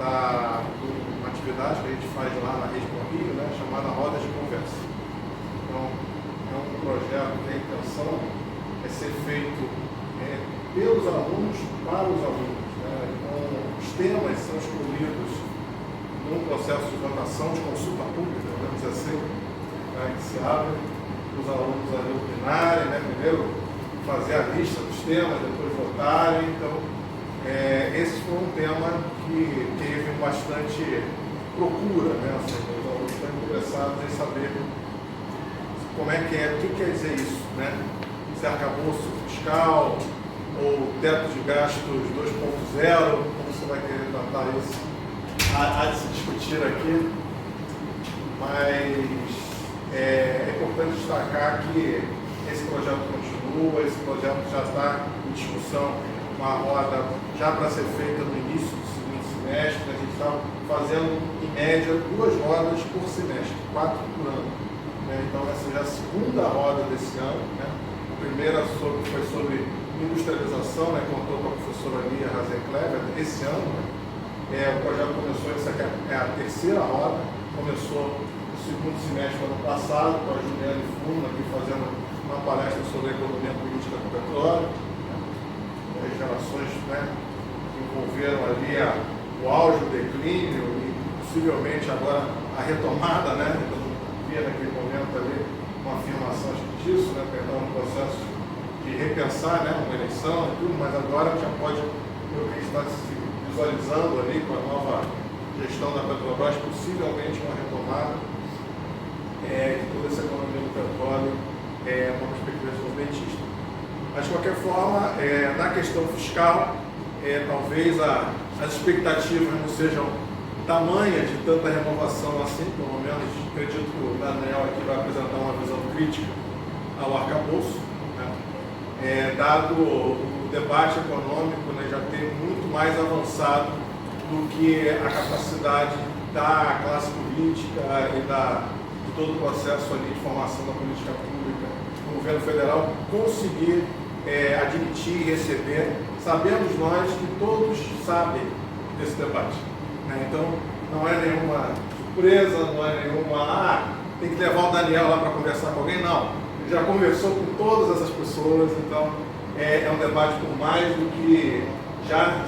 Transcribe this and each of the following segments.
de uma atividade que a gente faz lá na Rede Rio, né, chamada Rodas de Conversa. Então, é um projeto que a intenção é ser feito pelos alunos para os alunos. Né? Então, os temas são escolhidos num processo de votação, de consulta pública, podemos dizer assim, né, que se abre os alunos ali opinarem, né, primeiro fazer a lista dos temas, depois votarem. Então, esse foi um tema que teve bastante procura, né? Ou seja, os alunos estão interessados em saber como é que é, o que quer dizer isso, né? Se é arcabouço fiscal ou teto de gastos 2.0, como você vai querer tratar isso? Há de se discutir aqui, mas é importante destacar que esse projeto continua, esse projeto já está em discussão, uma roda já para ser feita no início do segundo semestre. A gente está fazendo, em média, 2 rodas por semestre, 4 por ano. Né? Então, essa já é a segunda roda desse ano. Né? A primeira foi sobre industrialização, né? Contou com a professora Lia Razenclever, esse ano. Né? O projeto começou, essa é a terceira roda, começou no segundo semestre do ano passado, com a Juliane Funa aqui fazendo uma palestra sobre a economia política do petróleo, né? As gerações, né, que envolveram ali o auge, o declínio e possivelmente agora a retomada, né? Então, via naquele momento ali uma afirmação disso, né? Porque estava no processo de repensar, né, uma eleição e tudo, mas agora já pode, pelo que está se visualizando ali com a nova gestão da Petrobras, possivelmente uma retomada de toda essa economia do petróleo, uma perspectiva desenvolvimentista. Mas, de qualquer forma, na questão fiscal, talvez as expectativas não sejam tamanhas de tanta renovação assim, pelo menos acredito que o Daniel aqui vai apresentar uma visão crítica ao arcabouço, né? Dado o debate econômico, né, já tem muito mais avançado do que a capacidade da classe política e de todo o processo ali de formação da política pública do governo federal conseguir admitir e receber. Sabemos nós que todos sabem desse debate. Né? Então, não é nenhuma surpresa, não é nenhuma, tem que levar o Daniel lá para conversar com alguém, não. Ele já conversou com todas essas pessoas, então é um debate por mais do que já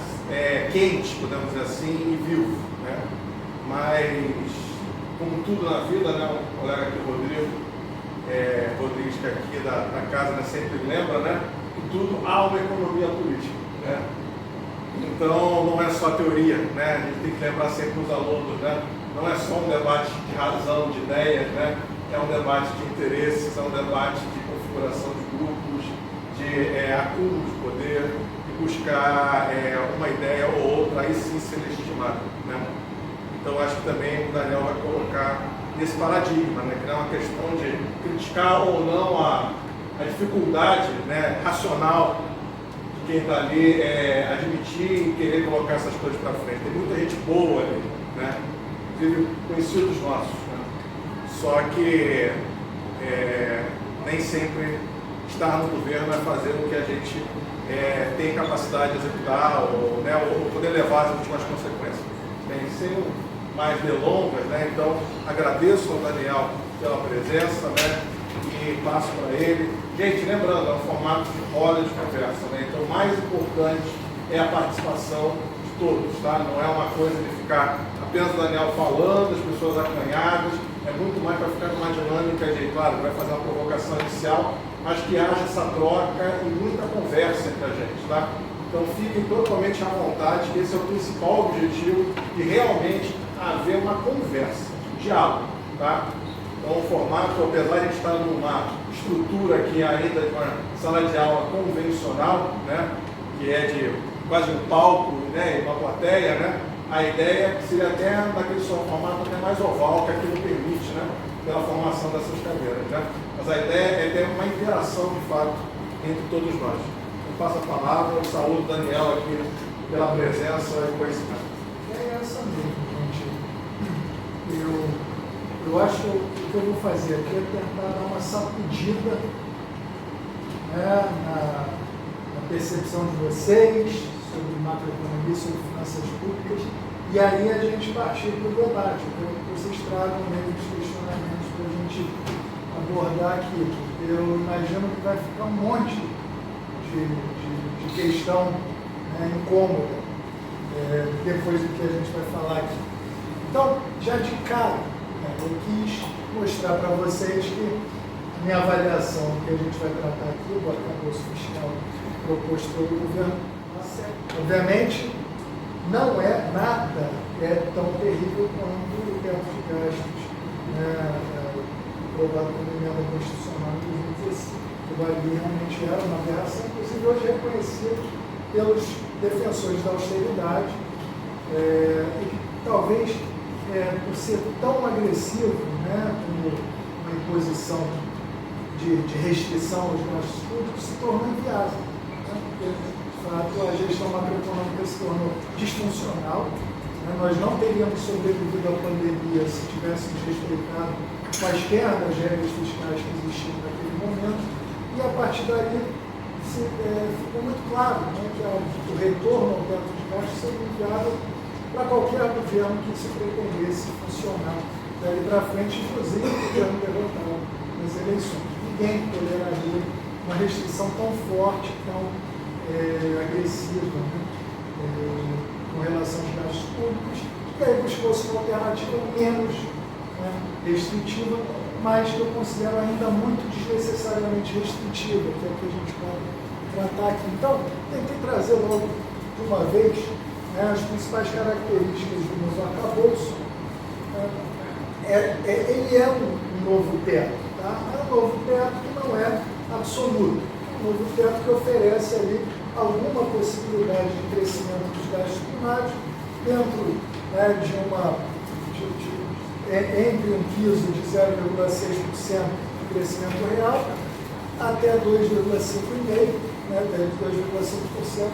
quente, podemos dizer assim, e vivo. Né? Mas, como tudo na vida, né, o colega aqui, Rodrigues, que é aqui da casa, né, sempre lembra, né, que tudo há uma economia política. Né? Então, não é só teoria, né? A gente tem que lembrar sempre os alunos, né? Não é só um debate de razão, de ideias, né? É um debate de interesses, é um debate de configuração de grupos, de acúmulo de poder, de buscar uma ideia ou outra, aí sim ser legitimada. Né? Então, acho que também o Daniel vai colocar nesse paradigma, né? Que não é uma questão de criticar ou não a dificuldade, né, racional de quem está ali admitir e querer colocar essas coisas para frente. Tem muita gente boa ali, né? Inclusive conhecidos nossos. Né? Só que nem sempre estar no governo é fazer o que a gente tem capacidade de executar ou, né, ou poder levar as últimas consequências. Bem, sem mais delongas, né? Então agradeço ao Daniel pela presença, né? E passo para ele. Gente, lembrando, é um formato de roda de conversa, né? Então o mais importante é a participação de todos, tá? Não é uma coisa de ficar apenas o Daniel falando, as pessoas acanhadas, é muito mais para ficar numa dinâmica de, claro, vai fazer uma provocação inicial, mas que haja essa troca e muita conversa entre a gente, tá? Então fiquem totalmente à vontade, que esse é o principal objetivo, de realmente haver uma conversa, um diálogo, tá? Então o formato, apesar de a gente estar numa estrutura aqui ainda de uma sala de aula convencional, né? Que é de quase um palco, né? E uma plateia, né? A ideia seria até naquele formato até mais oval, que aquilo permite, né? Pela formação dessas cadeiras, né? Mas a ideia é ter uma interação de fato entre todos nós. Eu passo a palavra, eu saúdo o Daniel aqui pela presença e conhecimento. É essa mesmo, gente. Eu acho que o que eu vou fazer aqui é tentar dar uma sacudida, né, na percepção de vocês sobre macroeconomia, sobre finanças públicas, E aí a gente partir para o debate. Eu quero que vocês tragam meio os questionamentos para a gente abordar aqui. Eu imagino que vai ficar um monte de questão, né, incômoda, depois do que a gente vai falar aqui. Então, já de cara, eu quis mostrar para vocês que a minha avaliação do que a gente vai tratar aqui, o arcabouço fiscal proposto pelo governo, obviamente, não é nada tão terrível quanto o teto de gastos, né, aprovado pela emenda constitucional em 2016. Que ali realmente era uma aberração, inclusive hoje reconhecido pelos defensores da austeridade, e que talvez, por ser tão agressivo, né, como uma imposição de restrição aos gastos públicos, se tornou inviável. Né, porque, de fato, a gestão macroeconômica se tornou disfuncional. Né, nós não teríamos sobrevivido à pandemia se tivéssemos respeitado quaisquer das regras fiscais que existiam naquele momento. E a partir daí ficou muito claro, né, que o retorno ao teto de gastos seria inviável para qualquer governo que se pretendesse funcionar daí para frente, inclusive o governo derrotado nas eleições. Ninguém toleraria uma restrição tão forte, tão agressiva, né, com relação aos gastos públicos, e aí buscou-se uma alternativa menos, né, restritiva, mas que eu considero ainda muito desnecessariamente restritiva, que é o que a gente pode tratar aqui. Então, tentei trazer logo de uma vez, né, as principais características do novo arcabouço. Ele é um novo teto, tá? É um novo teto que não é absoluto, é um novo teto que oferece ali alguma possibilidade de crescimento dos gastos primários dentro, né, entre um piso de 0,6% de crescimento real até 2,5%, né, 2,5%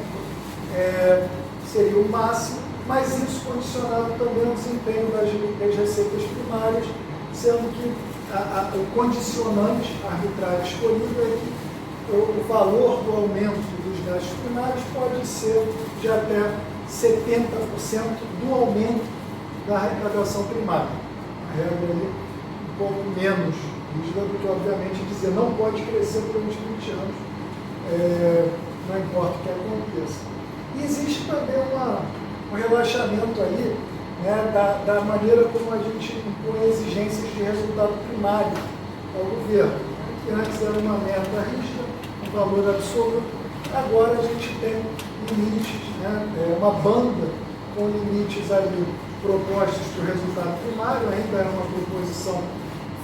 seria o máximo, mas isso condicionado também ao desempenho das receitas primárias, sendo que o condicionante arbitrário escolhido é que o valor do aumento dos gastos primários pode ser de até 70% do aumento da arrecadação primária. A regra ali um pouco menos rígida do que, obviamente, dizer não pode crescer durante 20 anos, não importa o que aconteça. E existe também um relaxamento aí, né, da maneira como a gente impõe exigências de resultado primário ao governo, que antes era uma meta rígida, um valor absoluto, agora a gente tem limites, né, uma banda com limites ali propostos para o resultado primário, ainda era uma proposição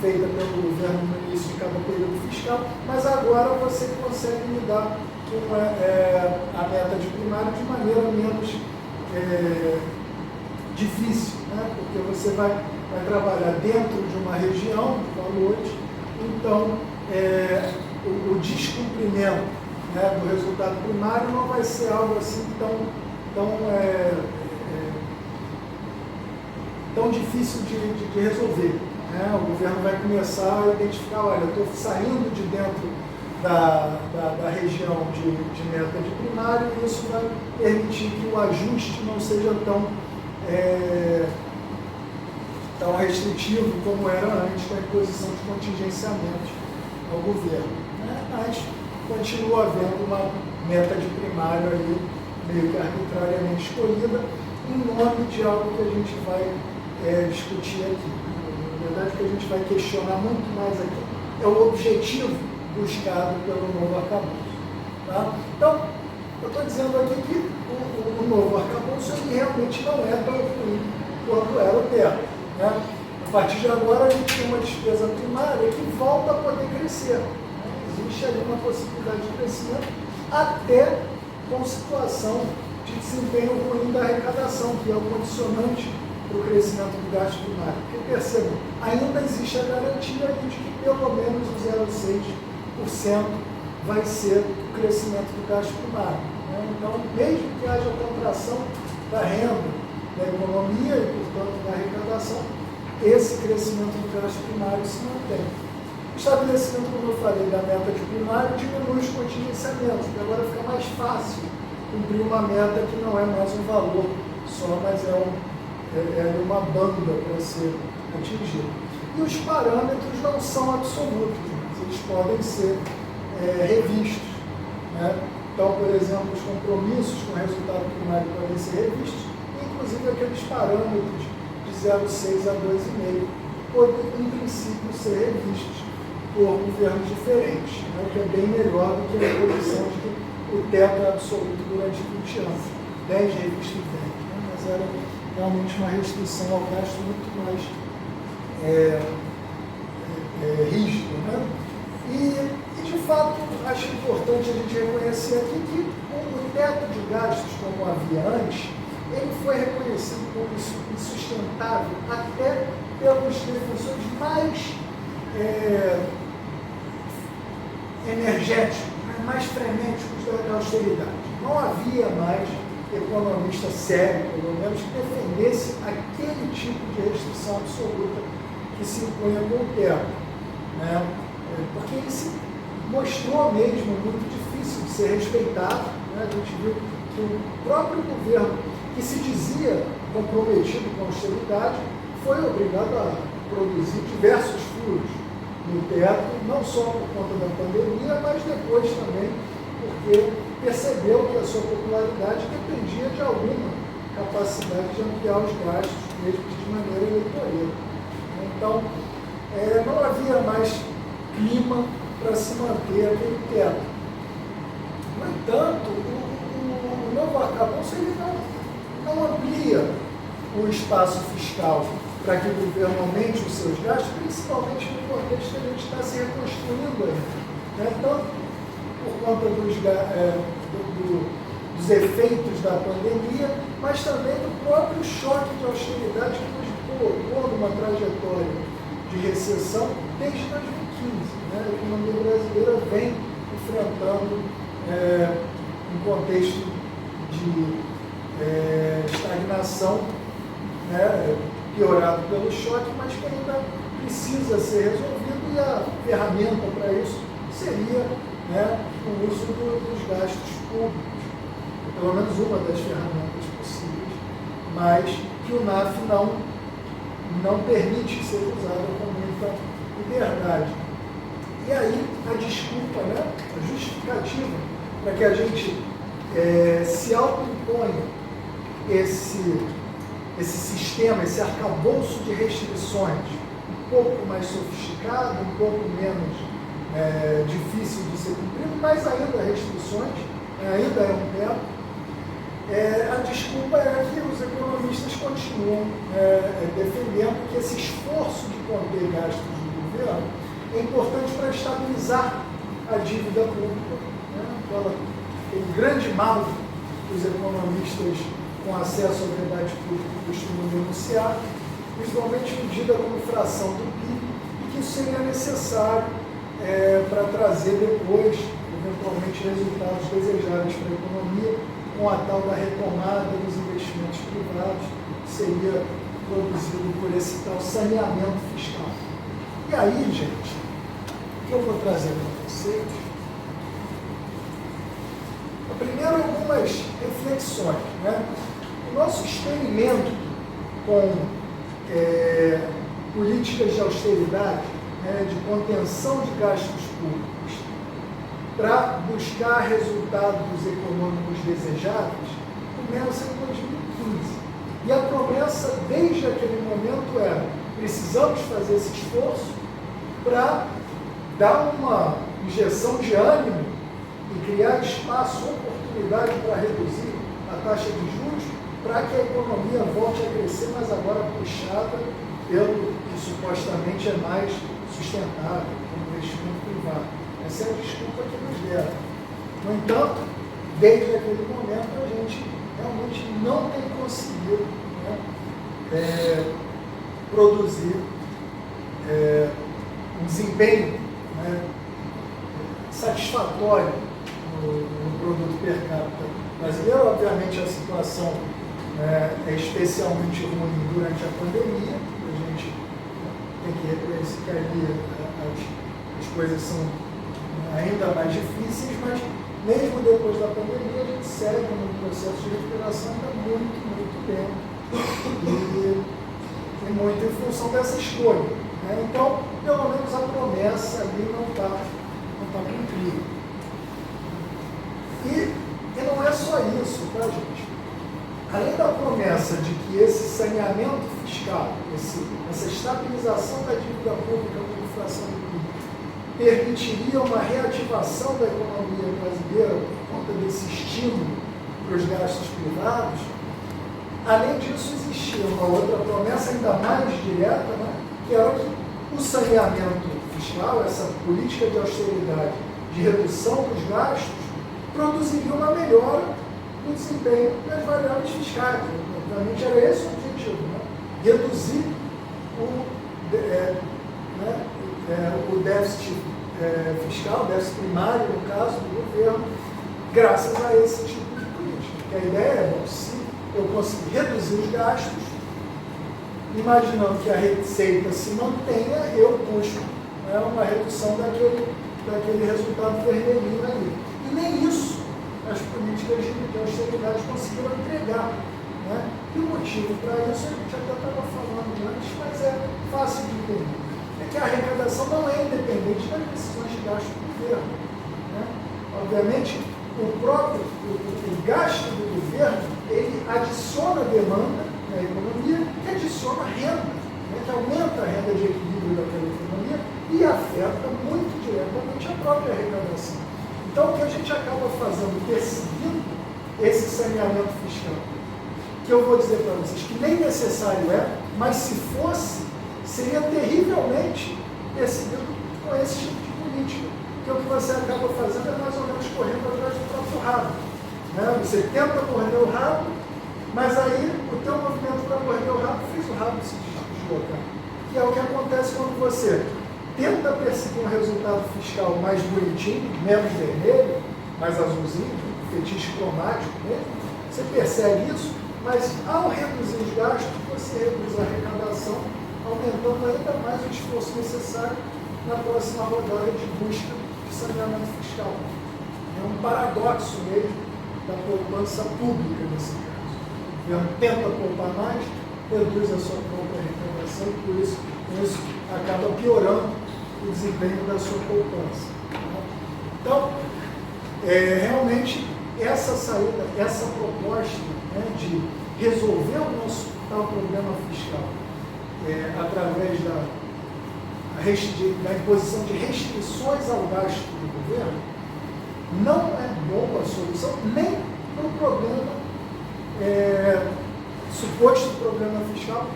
feita pelo governo no início de cada período fiscal, mas agora você consegue lidar com a meta de primário de maneira menos difícil, né? Porque você vai trabalhar dentro de uma região de valores, então o descumprimento, né, do resultado primário não vai ser algo assim tão difícil de resolver. Né? O governo vai começar a identificar, olha, eu estou saindo de dentro da região de meta de primário, e isso vai permitir que o ajuste não seja tão restritivo como era antes da imposição de contingenciamentos ao governo. Né? Mas continua havendo uma meta de primário aí, meio que arbitrariamente escolhida, em nome de algo que a gente vai discutir aqui. Na verdade, o que a gente vai questionar muito mais aqui é o objetivo buscado pelo novo arcabouço. Tá? Então, eu estou dizendo aqui que o novo arcabouço realmente não é tão ruim quanto era o teto. Né? A partir de agora, a gente tem uma despesa primária que volta a poder crescer. Né? Existe ali uma possibilidade de crescimento até com situação de desempenho ruim da arrecadação, que é o condicionante para o crescimento do gasto primário. Porque, percebam, ainda existe a garantia de que pelo menos o 0,6% vai ser o crescimento do gasto primário. Né? Então, mesmo que haja contração da renda, da economia e, portanto, da arrecadação, esse crescimento do gasto primário se mantém. O estabelecimento, como eu falei, da meta de primário diminui os contingenciamentos, porque agora fica mais fácil cumprir uma meta que não é mais um valor só, mas é é uma banda para ser atingida. E os parâmetros não são absolutos, mas eles podem ser revistos. Né? Então, por exemplo, os compromissos com resultado primário podem ser revistos, inclusive aqueles parâmetros de 0,6 a 2,5 podem, em princípio, ser revistos por governos diferentes, né? O que é bem melhor do que a posição de que o teto é absoluto durante 20 anos, 10 revistos em 10, né? Mas era realmente uma restrição ao gasto muito mais rígida. Né? E, de fato, acho importante a gente reconhecer aqui que o teto de gastos, como havia antes, ele foi reconhecido como insustentável até pelos defensores mais energéticos, mais frenéticos da austeridade. Não havia mais economista sério, pelo menos, que defendesse aquele tipo de restrição absoluta que se impunha com o teto. Né? Porque ele se mostrou mesmo muito difícil de ser respeitado. Né? A gente viu que o próprio governo, que se dizia comprometido com a austeridade, foi obrigado a produzir diversos furos no teto, não só por conta da pandemia, mas depois também porque percebeu que a sua popularidade dependia de alguma capacidade de ampliar os gastos, mesmo que de maneira eleitoreira. Então, não havia mais clima para se manter aquele teto. No entanto, o novo arcabouço ele não amplia o espaço fiscal para que o governo aumente os seus gastos, principalmente no contexto que a gente está se reconstruindo ainda. Né? Tanto por conta dos efeitos da pandemia, mas também do próprio choque de austeridade que nos colocou numa trajetória de recessão desde 2015. Né? A economia brasileira vem enfrentando um contexto de estagnação, né? Piorado pelo choque, mas que ainda precisa ser resolvido, e a ferramenta para isso seria, né, o uso dos gastos públicos, pelo menos uma das ferramentas possíveis, mas que o NAF não permite ser usada com muita liberdade. E aí a desculpa, né, a justificativa para que a gente se autoimponha esse sistema, esse arcabouço de restrições um pouco mais sofisticado, um pouco menos difícil de ser cumprido, mas ainda restrições, ainda é um teto. A desculpa é que os economistas continuam defendendo que esse esforço de conter gastos do governo é importante para estabilizar a dívida pública. Né? O grande mal que os economistas com acesso à verdade pública costumam denunciar, principalmente medida como fração do PIB, e que isso seria necessário para trazer depois, eventualmente, resultados desejáveis para a economia, com a tal da retomada dos investimentos privados, que seria produzido por esse tal saneamento fiscal. E aí, gente, o que eu vou trazer para vocês? Primeiro, algumas reflexões. Né? O nosso experimento com políticas de austeridade, né, de contenção de gastos públicos, para buscar resultados econômicos desejáveis, começa em 2015. E a promessa, desde aquele momento, era: precisamos fazer esse esforço para dar uma injeção de ânimo e criar espaço, oportunidade para reduzir a taxa de juros, para que a economia volte a crescer, mas agora puxada pelo que supostamente é mais sustentável, como investimento privado. Essa é a desculpa que nos deram. No entanto, desde aquele momento, a gente realmente não tem conseguido, né, produzir um desempenho, né, satisfatório no produto per capita brasileiro. Obviamente, a situação é especialmente ruim durante a pandemia. A gente tem que reconhecer que ali as coisas são ainda mais difíceis, mas mesmo depois da pandemia a gente segue num processo de recuperação ainda muito, muito bem E muito em função dessa escolha. Né? Então, pelo menos a promessa ali não está cumprida. E não é só isso, tá, gente? Além da promessa de que esse saneamento fiscal, essa estabilização da dívida pública com inflação do PIB, permitiria uma reativação da economia brasileira por conta desse estímulo para os gastos privados, além disso existia uma outra promessa ainda mais direta, né, que era que o saneamento fiscal, essa política de austeridade, de redução dos gastos, produziria uma melhora no desempenho das variáveis fiscais. Obviamente era esse o objetivo, né? Reduzir o déficit fiscal, déficit primário, no caso do governo, graças a esse tipo de política. Porque a ideia é, bom, se eu conseguir reduzir os gastos, imaginando que a receita se mantenha, eu busco, né, uma redução daquele resultado vermelhinho ali. E nem isso as políticas de austeridade conseguiram entregar. Né? E o motivo para isso, a gente até estava falando antes, mas é fácil de entender. É que a arrecadação não é independente das decisões de gasto do governo. Né? Obviamente, o gasto do governo, ele adiciona demanda na economia, que adiciona renda, né? Que aumenta a renda de equilíbrio daquela economia e afeta muito diretamente a própria arrecadação. Então, o que a gente acaba fazendo, perseguindo esse saneamento fiscal, que eu vou dizer para vocês que nem necessário é, mas se fosse, seria terrivelmente perseguido com esse tipo de política. Porque o que você acaba fazendo é mais ou menos correndo atrás do próprio rabo. Né? Você tenta morder o rabo, mas aí o teu movimento para morder o rabo fez o rabo se deslocar. Que é o que acontece quando você tenta perseguir um resultado fiscal mais bonitinho, menos vermelho, mais azulzinho, fetiche cromático mesmo. Você persegue isso, mas ao reduzir os gastos, você reduz a arrecadação, aumentando ainda mais o esforço necessário na próxima rodada de busca de saneamento fiscal. É um paradoxo mesmo da poupança pública nesse caso. O governo tenta poupar mais, reduz a sua própria arrecadação e por isso acaba piorando o desempenho da sua poupança. Então, realmente, essa saída, essa proposta, né, de resolver o nosso tal problema fiscal através da imposição de restrições ao gasto do governo, não é boa a solução nem para o problema, suposto problema fiscal,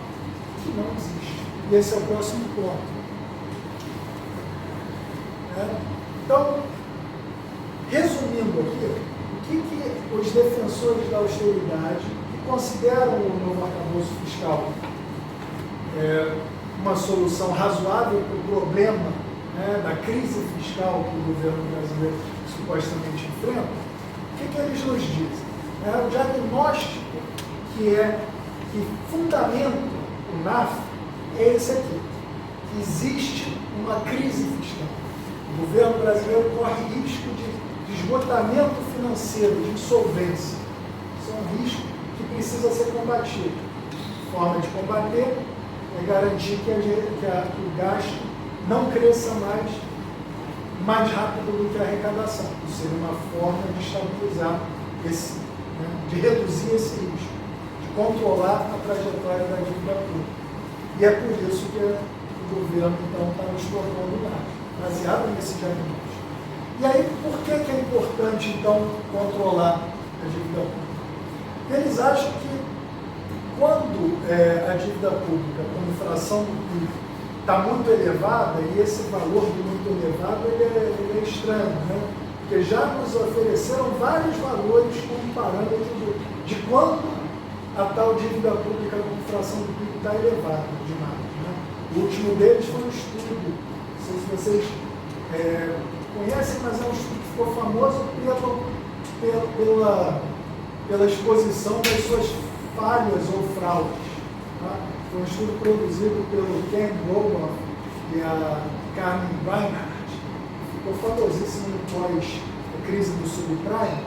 que não existe. E esse é o próximo ponto. Então, resumindo aqui, o que os defensores da austeridade, que consideram o novo arcabouço fiscal uma solução razoável para o problema, né, da crise fiscal que o governo brasileiro supostamente enfrenta, o que eles nos dizem? O diagnóstico que fundamenta o NAF é esse aqui, que existe uma crise fiscal. O governo brasileiro corre risco de esgotamento financeiro, de insolvência. Isso é um risco que precisa ser combatido. A forma de combater é garantir que o gasto não cresça mais rápido do que a arrecadação. Isso seria uma forma de estabilizar de reduzir esse risco, de controlar a trajetória da dívida pública. E é por isso que o governo, então, está nos propondo nada, baseado nesse diagnóstico. E aí, por que é importante, então, controlar a dívida pública? Eles acham que quando a dívida pública, como fração do PIB, está muito elevada, e esse valor de muito elevado ele é estranho, né? Porque já nos ofereceram vários valores como parâmetro de quando a tal dívida pública como fração do PIB está elevada demais. Né? O último deles foi um estudo, não sei se vocês conhecem, mas é um estudo que ficou famoso pela exposição das suas falhas ou fraudes. Tá? Foi um estudo produzido pelo Ken Rogoff e a Carmen Reinhardt. Ficou famosíssimo no pós-crise do subprime,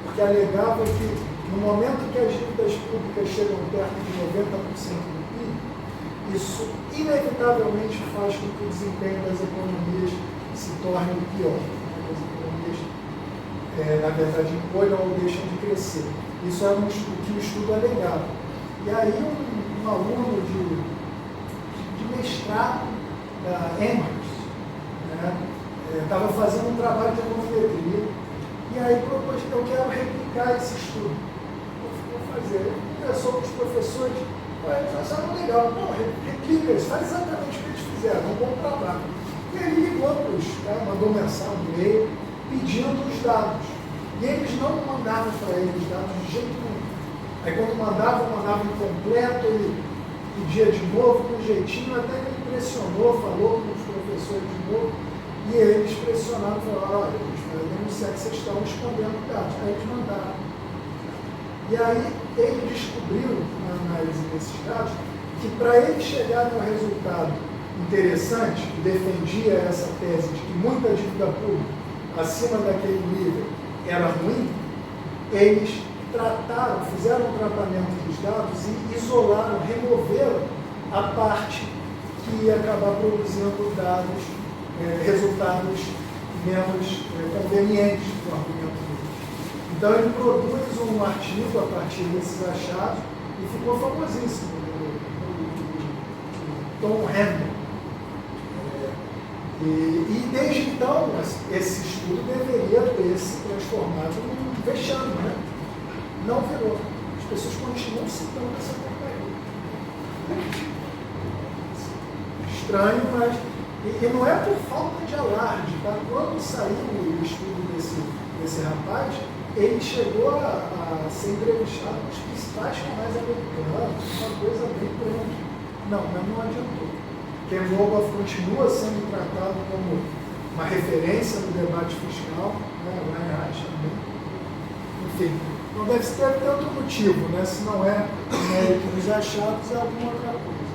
porque alegava que No momento que as dívidas públicas chegam perto de 90% do PIB, isso inevitavelmente faz com que o desempenho das economias se torne pior. As economias, na verdade, encolham ou deixam de crescer. Isso é o que o estudo alegava. E aí um aluno de mestrado da Amherst, estava fazendo um trabalho de econometria, e aí propôs que eu quero replicar esse estudo. Vou fazer. Ele conversou com os professores, eles acharam legal. Não, replica isso, faz exatamente o que eles fizeram, um bom trabalho. E aí ele ligou para os caras, mandou mensagem, um e-mail, pedindo os dados. E eles não mandavam para ele os dados de jeito nenhum. Aí quando mandava incompleto, ele pedia de novo, com um jeitinho, até que ele pressionou, falou com os professores de novo, e eles pressionaram, falaram, olha, a gente vai denunciar que vocês estão escondendo dados. Aí eles mandaram. E aí ele descobriu, na análise desses dados, que para ele chegar no resultado interessante, que defendia essa tese de que muita dívida pública acima daquele nível era ruim, eles fizeram um tratamento dos dados e isolaram, removeram a parte que ia acabar produzindo dados, resultados menos convenientes para o argumento deles. Então ele produz um artigo a partir desses achados e ficou famosíssimo, Tom Handel. E desde então, esse estudo deveria ter se transformado num vexame, né? Não virou. As pessoas continuam citando essa porcaria. Estranho, mas... E não é por falta de alarde, tá? Quando saiu o estudo desse rapaz, ele chegou a ser entrevistado nos principais canais americanos, uma coisa bem grande. Não, mas não adiantou. Ken Rogoff continua sendo tratado como uma referência no debate fiscal, né? O Reinhardt também. Enfim, não deve ter tanto motivo, né? Se não é mérito dos achados, é alguma outra coisa.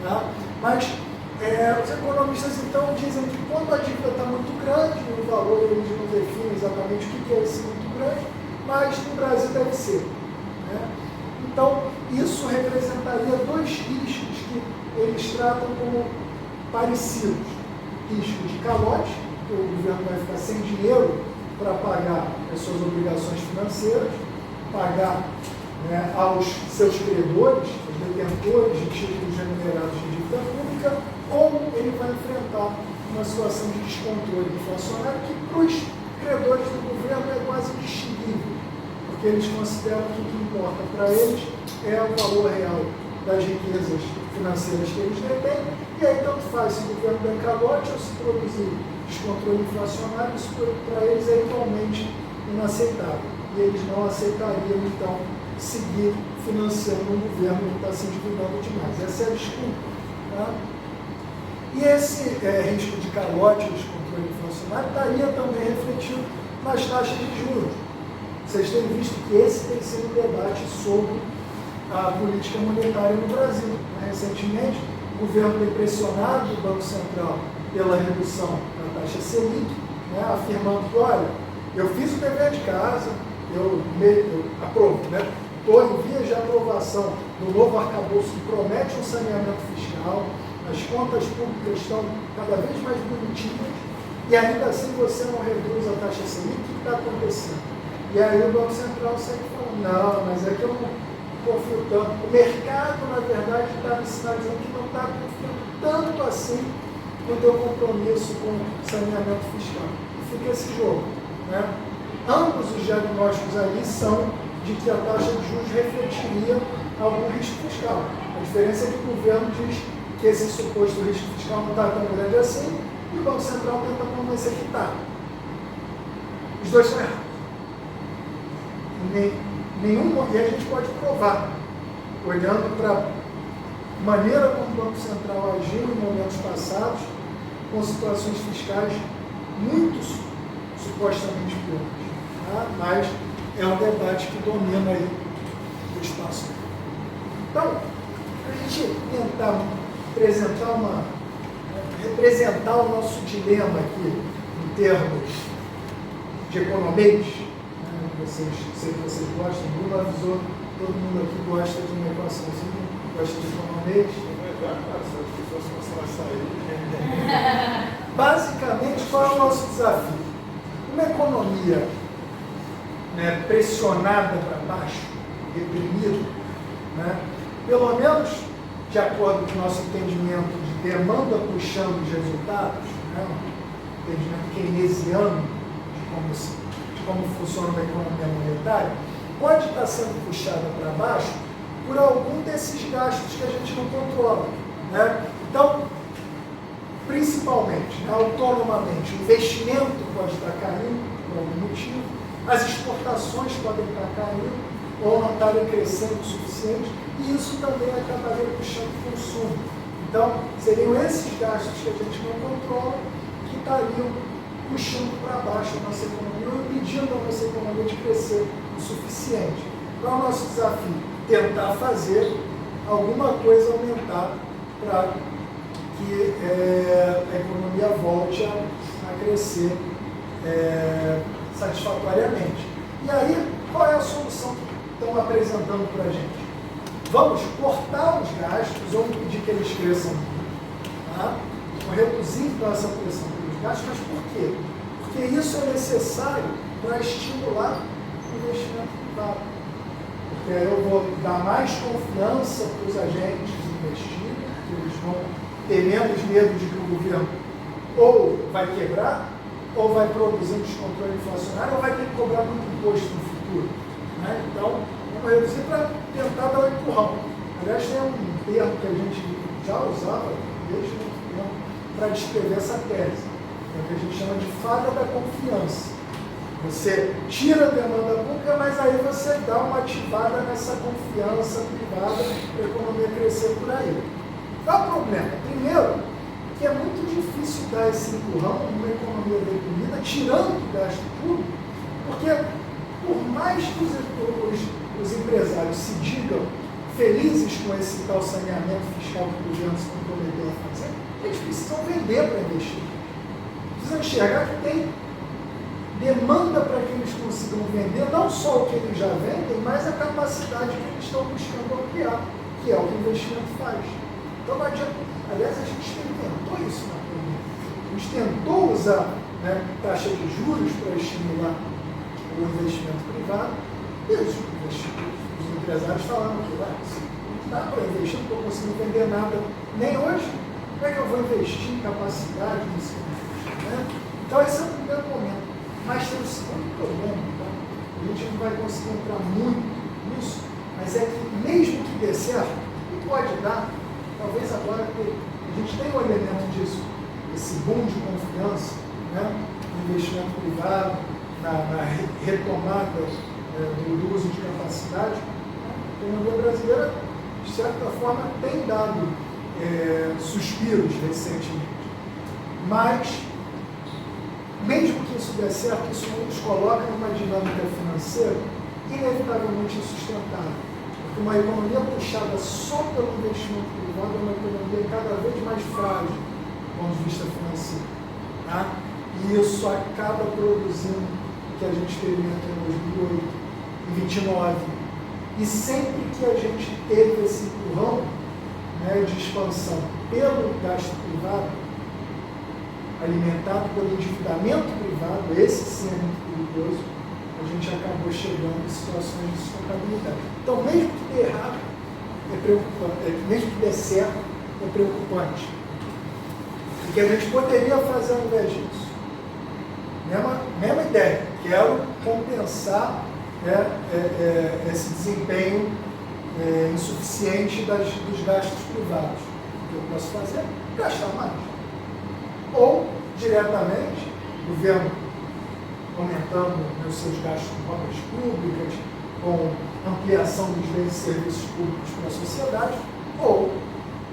Tá? Mas os economistas então dizem que quando a dívida está muito grande, o valor eles não definem exatamente o que é esse muito grande, mas no Brasil deve ser. Né? Então, isso representaria dois riscos que eles tratam como parecidos. Risco de calote, que o governo vai ficar sem dinheiro para pagar as suas obrigações financeiras, pagar, né, aos seus credores, os detentores de títulos remunerados de dívida pública, ou ele vai enfrentar uma situação de descontrole inflacionário que para os credores do governo é quase indistinguível, porque eles consideram que o que importa para eles é o valor real das riquezas financeiras que eles detêm, e aí tanto faz se o governo der calote ou se produzir descontrole inflacionário, isso para eles é igualmente inaceitável. E eles não aceitariam, então, seguir financiando um governo que está se endividando demais. Essa é a desculpa. Tá? E esse risco de calote ou descontrole inflacionário estaria também refletido nas taxas de juros. Vocês têm visto que esse tem sido um debate sobre a política monetária no Brasil. Recentemente, o governo tem pressionado o Banco Central pela redução da taxa Selic, né, afirmando que, olha, eu fiz o dever de casa, eu aprovo, né? Estou em vias de aprovação do novo arcabouço que promete um saneamento fiscal, as contas públicas estão cada vez mais bonitinhas, e ainda assim você não reduz a taxa Selic, o que está acontecendo? E aí o Banco Central segue falando, não, mas é que eu não confio tanto. O mercado, na verdade, está me sinalizando que não está confiando tanto assim no teu compromisso com o saneamento fiscal. E fica esse jogo. Né? Ambos os diagnósticos ali são de que a taxa de juros refletiria algum risco fiscal. A diferença é que o governo diz que esse suposto risco fiscal não está tão grande assim, e o Banco Central tenta convencer que está. Os dois são errados. E a gente pode provar, olhando para a maneira como o Banco Central agiu em momentos passados, com situações fiscais muito supostamente piores. Tá? Mas é um debate que domina aí o espaço. Então, para a gente tentar representar o nosso dilema aqui, em termos de economês, sei que vocês gostam, o Bruno avisou, todo mundo aqui gosta de uma equaçãozinha, gosta de economês. Basicamente, qual é o nosso desafio? Uma economia, né, pressionada para baixo, reprimida, né, pelo menos de acordo com o nosso entendimento de demanda puxando os resultados, né, um entendimento keynesiano de como funciona uma economia monetária, pode estar sendo puxada para baixo por algum desses gastos que a gente não controla. Né? Então, principalmente, né, autonomamente, o investimento pode estar caindo por algum motivo, as exportações podem estar caindo ou não estarem crescendo o suficiente, e isso também acabaria puxando o consumo. Então, seriam esses gastos que a gente não controla que estariam puxando para baixo a nossa economia ou impedindo a nossa economia de crescer o suficiente. Qual é o nosso desafio? Tentar fazer alguma coisa aumentar para que a economia volte a crescer satisfatoriamente. E aí, qual é a solução que estão apresentando para a gente? Vamos cortar os gastos ou impedir que eles cresçam muito, tá? Reduzir então essa pressão pelos gastos, mas por quê? Porque isso é necessário para estimular o investimento privado. Porque aí eu vou dar mais confiança para os agentes investirem, que eles vão ter menos medo de que o governo ou vai quebrar, ou vai produzir um descontrole inflacionário, ou vai ter que cobrar muito imposto no futuro. Né? Então, vamos reduzir para tentar dar um empurrão. Aliás, tem um termo que a gente já usava desde muito tempo para descrever essa tese, é o que a gente chama de fada da confiança. Você tira a demanda pública, mas aí você dá uma ativada nessa confiança privada para a economia crescer por aí. Qual é o problema? Primeiro, que é muito difícil dar esse empurrão numa economia deprimida, tirando o gasto público, porque por mais que os empresários se digam felizes com esse tal saneamento fiscal que o governo se comprometeu a fazer, eles precisam vender para investir. Precisam enxergar que tem demanda para que eles consigam vender não só o que eles já vendem, mas a capacidade que eles estão buscando ampliar, que é o que o investimento faz. Então não adianta. Aliás, a gente tentou isso na pandemia. A gente tentou usar, né, taxa de juros para estimular o investimento privado, e os empresários falaram que não dá para investir, não estou conseguindo vender nada nem hoje. Como é que eu vou investir em capacidade nisso? Né? Então esse é o primeiro momento. Mas tem um segundo problema, tá? A gente não vai conseguir entrar muito nisso, mas é que mesmo que dê certo, e pode dar, talvez agora a gente tenha um elemento disso, esse boom de confiança, né, no investimento privado, na retomada do uso de capacidade. A economia brasileira, de certa forma, tem dado suspiros recentemente. Mas, mesmo que isso dê certo, isso nos coloca numa dinâmica financeira inevitavelmente insustentável. Porque uma economia puxada só pelo investimento privado é uma economia cada vez mais frágil do ponto de vista financeiro. Tá? E isso acaba produzindo o que a gente experimentou em 2008 e 2029. E sempre que a gente teve esse empurrão, né, de expansão pelo gasto privado, alimentado pelo endividamento privado, esse sim é muito perigoso, a gente acabou chegando em situações de sustentabilidade. Então, mesmo que dê errado, é preocupante, mesmo que dê certo, é preocupante. O que a gente poderia fazer ao invés disso? Mesma ideia, quero compensar, né, esse desempenho insuficiente dos gastos privados. O que eu posso fazer? Gastar mais. Ou, diretamente, o governo aumentando os seus gastos com obras públicas, com ampliação dos bens e serviços públicos para a sociedade, ou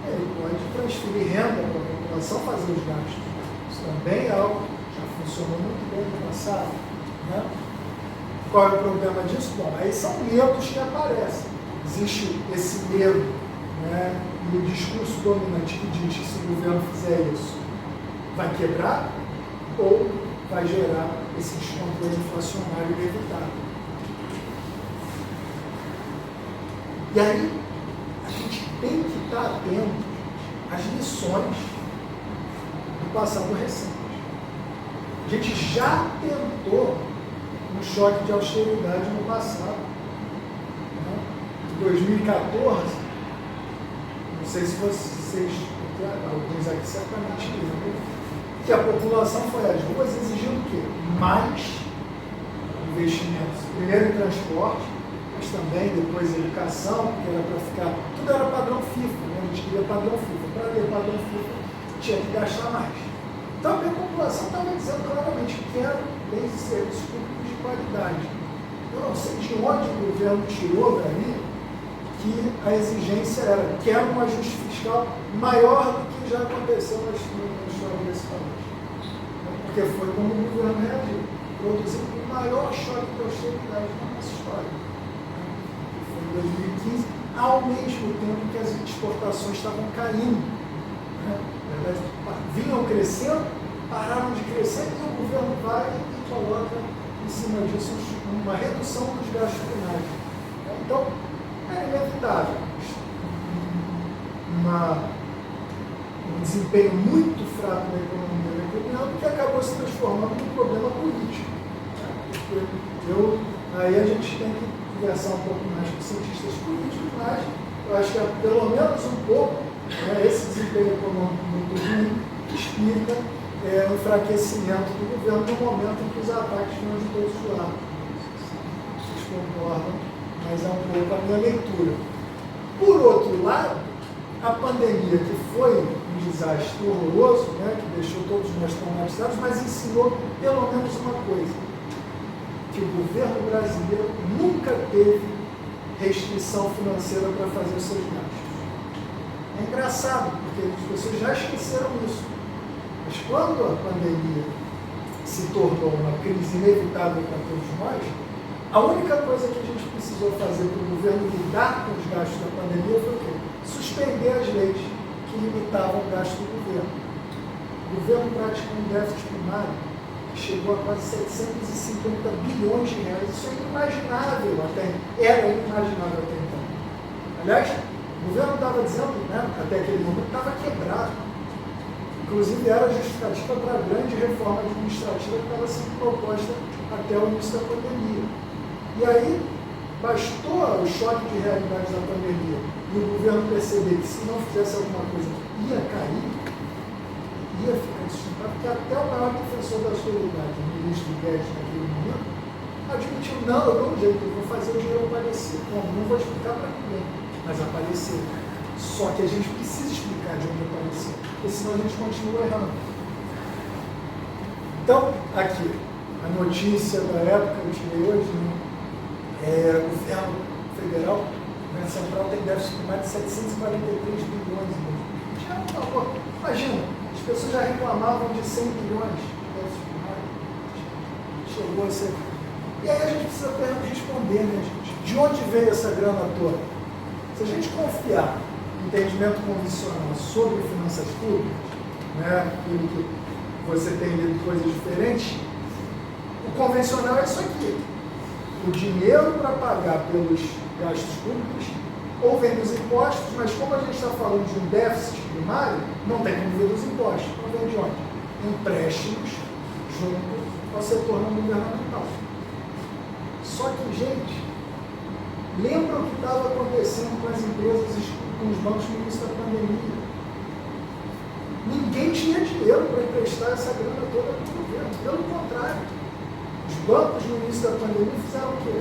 ele pode transferir renda para a população, fazer os gastos. Isso também é algo que já funcionou muito bem no passado. Né? Qual é o problema disso? Bom, aí são medos que aparecem. Existe esse medo, né, no discurso dominante que diz que se o governo fizer isso, vai quebrar ou vai gerar esse descontrole inflacionário inevitável. E aí, a gente tem que estar atento às lições do passado recente. A gente já tentou um choque de austeridade no passado. Em 2014, não sei se vocês, alguns aqui certamente lembram, que a população foi às ruas exigindo o quê? Mais investimentos. Primeiro em transporte, mas também depois em educação, porque era para ficar. Tudo era padrão FIFA, né? A gente queria padrão FIFA. Para ter padrão FIFA, tinha que gastar mais. Então a população estava dizendo claramente que quer bens e serviços públicos de qualidade. Eu não sei de onde o governo tirou dali que a exigência era quer um ajuste fiscal maior do que já aconteceu na história desse país. Porque foi como o governo reagiu, produzindo o maior choque de austeridade na nossa história. Foi em 2015, ao mesmo tempo que as exportações estavam caindo. Na verdade, vinham crescendo, pararam de crescer e o governo vai e coloca em cima disso uma redução dos gastos primários. Então, é inevitável um desempenho muito fraco da economia na minha opinião, que acabou se transformando num problema político. Aí a gente tem que conversar um pouco mais com cientistas políticos, mas eu acho que pelo menos um pouco esse desempenho econômico muito ruim explica o enfraquecimento do governo no momento em que os ataques vão de todos os lados. Vocês concordam? Mas é um pouco a minha leitura. Por outro lado, a pandemia, que foi um desastre horroroso, que deixou todos nós traumatizados, mas ensinou pelo menos uma coisa, que o governo brasileiro nunca teve restrição financeira para fazer os seus gastos. É engraçado, porque as pessoas já esqueceram isso. Mas quando a pandemia se tornou uma crise inevitável para todos nós, a única coisa que a gente precisou fazer para o governo lidar com os gastos da pandemia foi o quê? Suspender as leis que limitavam o gasto do governo. O governo praticou um déficit primário que chegou a quase 750 bilhões de reais. Isso é inimaginável era inimaginável até então. Aliás, o governo estava dizendo, até aquele momento, estava quebrado. Inclusive, era justificativa para a grande reforma administrativa que estava sendo proposta até o início da pandemia. E aí, bastou o choque de realidade da pandemia e o governo perceber que se não fizesse alguma coisa ia cair, ia ficar insustentável, porque até o maior defensor da austeridade, o ministro Guedes, naquele momento, admitiu, não, eu dou um jeito, eu vou fazer o dinheiro aparecer. Não vou explicar para ninguém, mas apareceu. Só que a gente precisa explicar de onde apareceu, porque senão a gente continua errando. Então, aqui, a notícia da época, eu tirei hoje, o governo federal, o governo central tem déficit primário de 743 bilhões. Imagina, as pessoas já reclamavam de 100 bilhões de déficit primário. Chegou a ser. E aí a gente precisa responder, gente? De onde veio essa grana toda? Se a gente confiar no entendimento convencional sobre finanças públicas, aquilo que você tem lido coisas diferentes, o convencional é isso aqui. O dinheiro para pagar pelos gastos públicos ou vem dos impostos, mas como a gente está falando de um déficit primário, não tem como vir dos impostos. Então vem de onde? Empréstimos junto ao setor não governamental. Só que, gente, lembra o que estava acontecendo com as empresas e com os bancos no início da pandemia? Ninguém tinha dinheiro para emprestar essa grana toda para o governo. Pelo contrário, os bancos no início da pandemia fizeram o quê?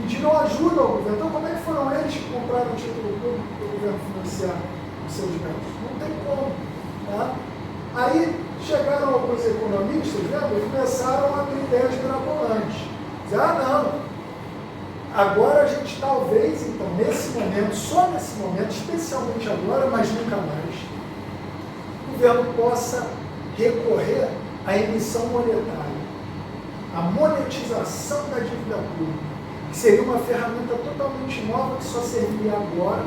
Pediram ajuda ao governo. Então, como é que foram eles que compraram o título público para o governo financiar os seus gastos? Não tem como. Tá? Aí chegaram alguns economistas, e começaram a ter ideias mirabolantes. Dizer, não, agora a gente talvez, então, nesse momento, só nesse momento, especialmente agora, mas nunca mais, o governo possa recorrer à emissão monetária, à monetização da dívida pública, que seria uma ferramenta totalmente nova que só serviria agora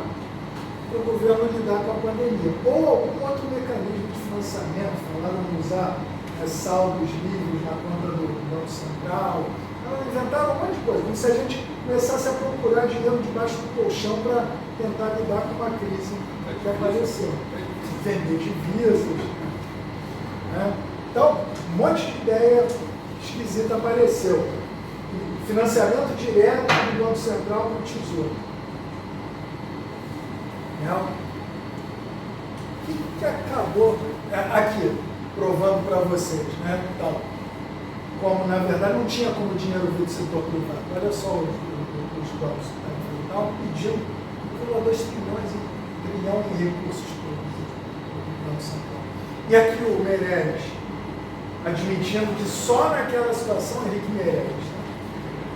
para o governo lidar com a pandemia. Ou algum outro mecanismo de financiamento, falaram em usar saldos livres na conta do Banco Central, inventaram um monte de coisa, como se a gente começasse a procurar dinheiro debaixo do colchão para tentar lidar com uma crise que apareceu. Vender divisas. Né? Então, um monte de ideia esquisita apareceu. Financiamento direto do Banco Central para o Tesouro. Né? O que acabou aqui, provando para vocês, né? Então, como na verdade não tinha como dinheiro vir do setor privado. Olha só os bancos estavam pedindo 1,2 trilhão em recursos do Banco Central. E aqui o Meirelles, admitindo que só naquela situação, Henrique Meirelles,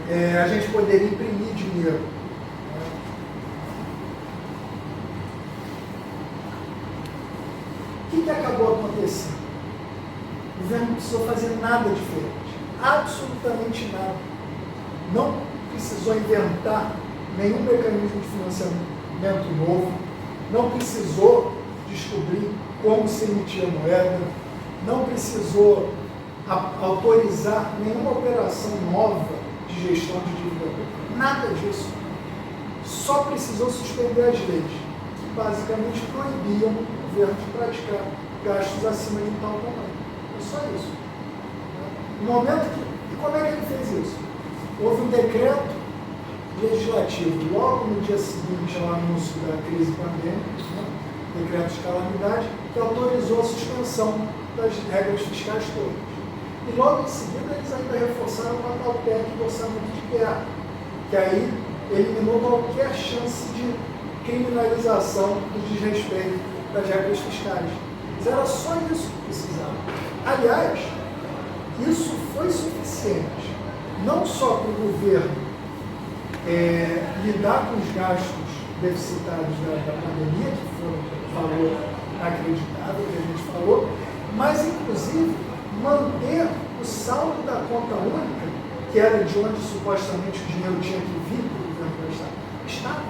né, a gente poderia imprimir dinheiro. O que acabou acontecendo? O governo não precisou fazer nada diferente. Absolutamente nada. Não precisou inventar nenhum mecanismo de financiamento novo. Não precisou descobrir como se emitia moeda. Não precisou autorizar nenhuma operação nova de gestão de dívida pública. Nada disso. Só precisou suspender as leis, que basicamente proibiam o governo de praticar gastos acima de tal tamanho. É só isso. No momento e como é que ele fez isso? Houve um decreto legislativo logo no dia seguinte ao anúncio da crise pandêmica, né? Decreto de calamidade, que autorizou a suspensão das regras fiscais todas. E logo em seguida eles ainda reforçaram a tal PEC do orçamento de guerra, que aí eliminou qualquer chance de criminalização do desrespeito das regras fiscais. Mas era só isso que precisava. Aliás, isso foi suficiente, não só para o governo lidar com os gastos deficitários da pandemia, que foi um valor inacreditável que a gente falou, mas inclusive manter o saldo da conta única, que era de onde supostamente o dinheiro tinha que vir para o governo do Estado. Está.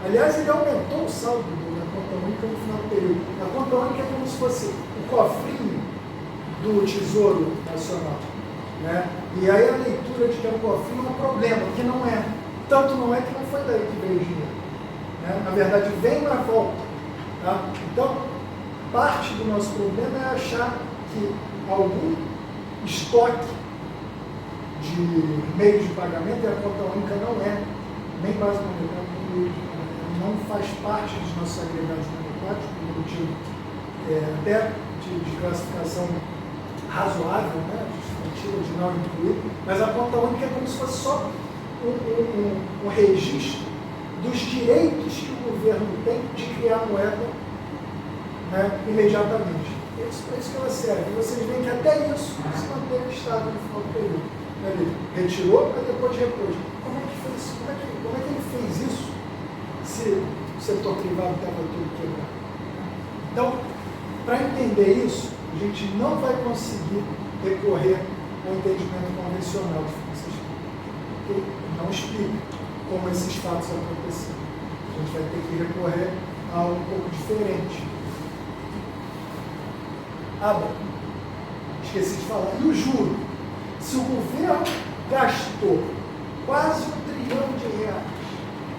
Aliás, ele aumentou o saldo da conta única no final do período. A conta única é como se fosse o cofrinho do Tesouro Nacional. Né? E aí a leitura de que é um cofrinho é um problema, que não é. Tanto não é que não foi daí que veio o dinheiro. Né? Na verdade, vem na volta. Tá? Então, parte do nosso problema é achar que algum estoque de meios de pagamento, e a conta única não é, nem base monetária, não faz parte dos nossos agregados monetários, por motivo até de classificação razoável, né, justificativa de não incluir, mas a conta única é como se fosse só um registro dos direitos que o governo tem de criar moeda, né, imediatamente. É isso que ela serve. Vocês veem que até isso se manteve estável no final do período. Ele retirou, mas depois repôs. Como é que ele fez isso se o setor privado estava todo quebrado? Então, para entender isso, a gente não vai conseguir recorrer ao entendimento convencional de finanças públicas, porque não explica como esses fatos aconteceram. A gente vai ter que recorrer a algo um pouco diferente. Bom, esqueci de falar. E o juro? Se o governo gastou quase R$1 trilhão,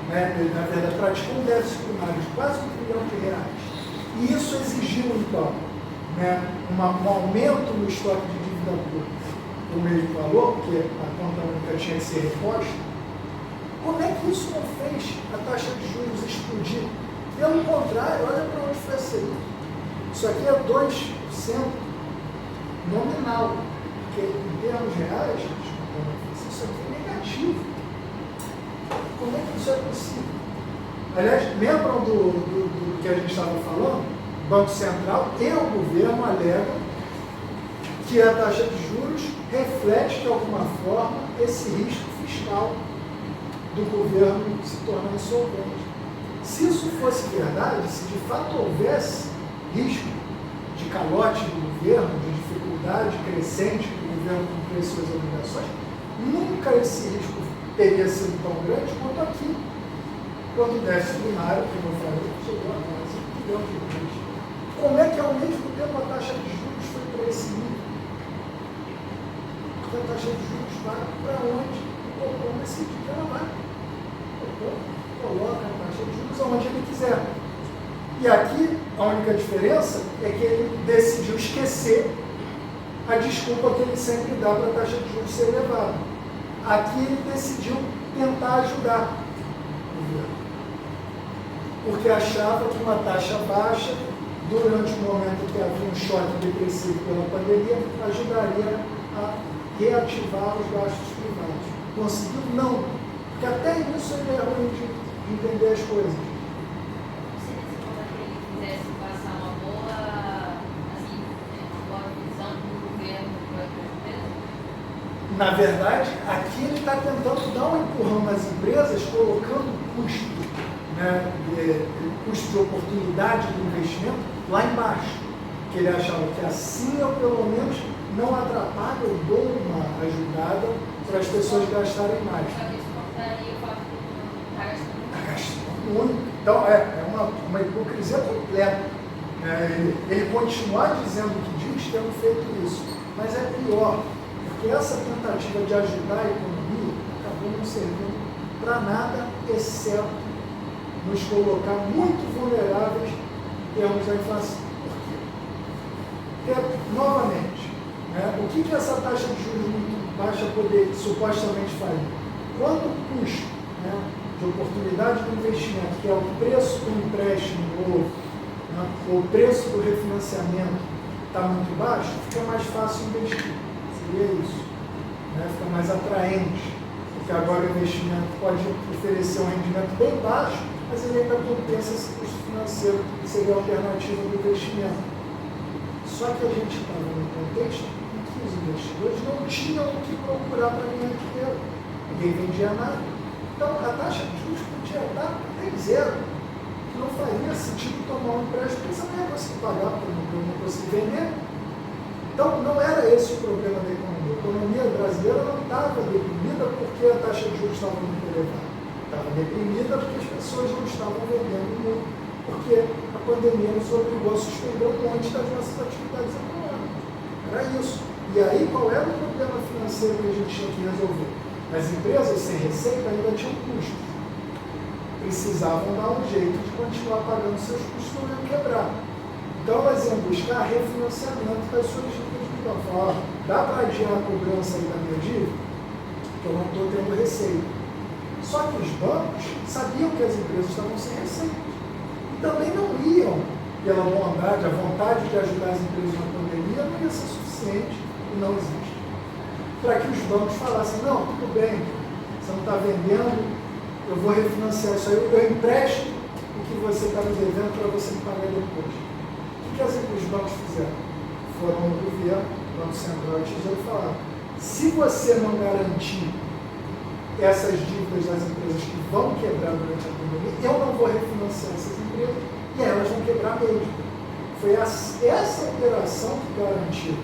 né, na verdade, praticou um déficit primário de quase R$1 trilhão, e isso exigiu, então, né, um aumento no estoque de dívida pública do mesmo valor, porque a conta única tinha que ser reposta, como é que isso não fez a taxa de juros explodir? Pelo contrário, olha para onde foi a Selic. Isso aqui é 2% nominal, porque em termos reais, isso aqui é negativo. Como é que isso é possível? Aliás, lembram do que a gente estava falando? O Banco Central e o governo alegam que a taxa de juros reflete, de alguma forma, esse risco fiscal do governo se tornar insolvente. Se isso fosse verdade, se de fato houvesse risco de calote do governo, de dificuldade crescente do governo cumprir suas obrigações, nunca esse risco teria sido tão grande quanto aqui. Quando o déficit primário, como eu falei, chegou a quase R$1 trilhão. Como é que ao mesmo tempo a taxa de juros foi para esse nível? Porque a taxa de juros vai para onde o Copom decidiu que ela vai. O Copom coloca a taxa de juros juros aonde ele quiser. E aqui, a única diferença é que ele decidiu esquecer a desculpa que ele sempre dá para a taxa de juros ser elevada. Aqui ele decidiu tentar ajudar o governo, porque achava que uma taxa baixa, durante o momento que havia um choque depressivo pela pandemia, ajudaria a reativar os gastos privados. Conseguiu? Não. Porque até isso ele é ruim de entender as coisas. Seria como que ele quisesse passar uma boa visão do governo para a empresa? Na verdade, aqui ele está tentando dar um empurrão nas empresas, colocando o custo, né, custo de oportunidade do investimento lá embaixo. Que ele achava que assim eu, pelo menos, não atrapalho, eu dou uma ajudada para as pessoas gastarem mais. Está gastando muito. Então, é uma hipocrisia completa. Ele continuar dizendo que diz, tendo feito isso. Mas é pior, porque essa tentativa de ajudar a economia acabou não servindo para nada, exceto nos colocar muito vulneráveis em termos da inflação. Por quê? Porque, novamente, o que essa taxa de juros muito baixa poder supostamente fazer? Quando o custo de oportunidade do investimento, que é o preço do empréstimo novo, ou o preço do refinanciamento, está muito baixo, fica mais fácil investir. Seria isso. Fica mais atraente, porque agora o investimento pode oferecer um rendimento bem baixo, mas ele ainda compensa esse custo financeiro, que seria a alternativa do investimento. Só que a gente estava num contexto em que os investidores não tinham o que procurar para ganhar dinheiro. Ninguém vendia nada. Então, a taxa de juros podia estar até zero. Não faria sentido tomar um empréstimo, porque você não ia conseguir pagar, porque eu não consegui vender. Então, não era esse o problema da economia. A economia brasileira não estava deprimida porque a taxa de juros estava muito elevada. Estava deprimida porque as pessoas não estavam vendendo muito, porque a pandemia nos obrigou a suspender um monte das nossas atividades econômicas. Era isso. E aí, qual era o problema financeiro que a gente tinha que resolver? As empresas sem receita ainda tinham custos. Precisavam dar um jeito de continuar pagando seus custos para não quebrar. Então, elas iam buscar refinanciamento das suas dívidas. Então, falar, dá para adiar a cobrança aí da minha dívida? Que eu não estou tendo receita. Só que os bancos sabiam que as empresas estavam sem receita. E também não iam, pela bondade, a vontade de ajudar as empresas na pandemia não ia ser suficiente e não existe. Para que os bancos falassem, não, tudo bem, você não está vendendo, eu vou refinanciar isso aí, eu empresto o que você está me devendo para você me pagar depois. O que os bancos fizeram? Foram no governo, Banco Central e Tesouro e falaram, se você não garantir essas dívidas das empresas que vão quebrar durante a pandemia, eu não vou refinanciar essas empresas e elas vão quebrar mesmo. Foi essa operação que garantiu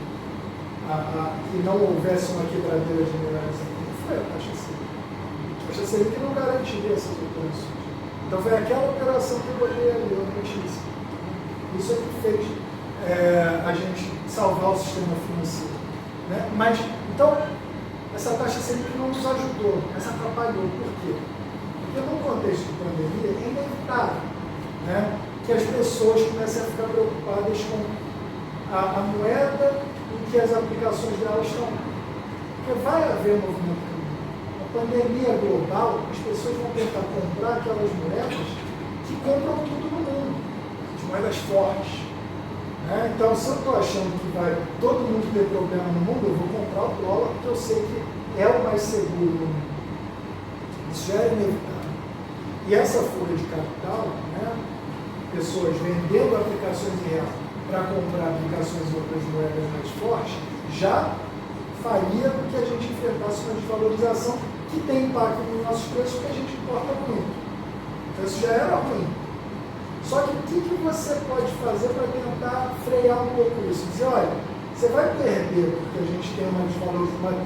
que não houvesse uma quebradeira generalizada. Foi a taxa Selic. A taxa Selic não garantiria essas operações. Então foi aquela operação que eu botei ali, a notícia. Isso é que fez a gente salvar o sistema financeiro. Mas, então, essa taxa Selic não nos ajudou, mas atrapalhou. Por quê? Porque no contexto de pandemia é inevitável que as pessoas comecem a ficar preocupadas com a moeda em que as aplicações delas estão. Porque vai haver movimento cambial. A pandemia global, as pessoas vão tentar comprar aquelas moedas que compram tudo no mundo, as moedas fortes. Então, se eu estou achando que vai todo mundo ter problema no mundo, eu vou comprar o dólar porque eu sei que é o mais seguro no mundo. Isso já é inevitável. E essa fuga de capital, pessoas vendendo aplicações em real para comprar aplicações em outras moedas mais fortes, já faria com que a gente enfrentasse uma desvalorização que tem impacto nos nossos preços, porque a gente importa muito. Então, isso já era ruim. Só que o que você pode fazer para tentar frear um pouco isso? Dizer, olha, você vai perder porque a gente tem uma desvalorização,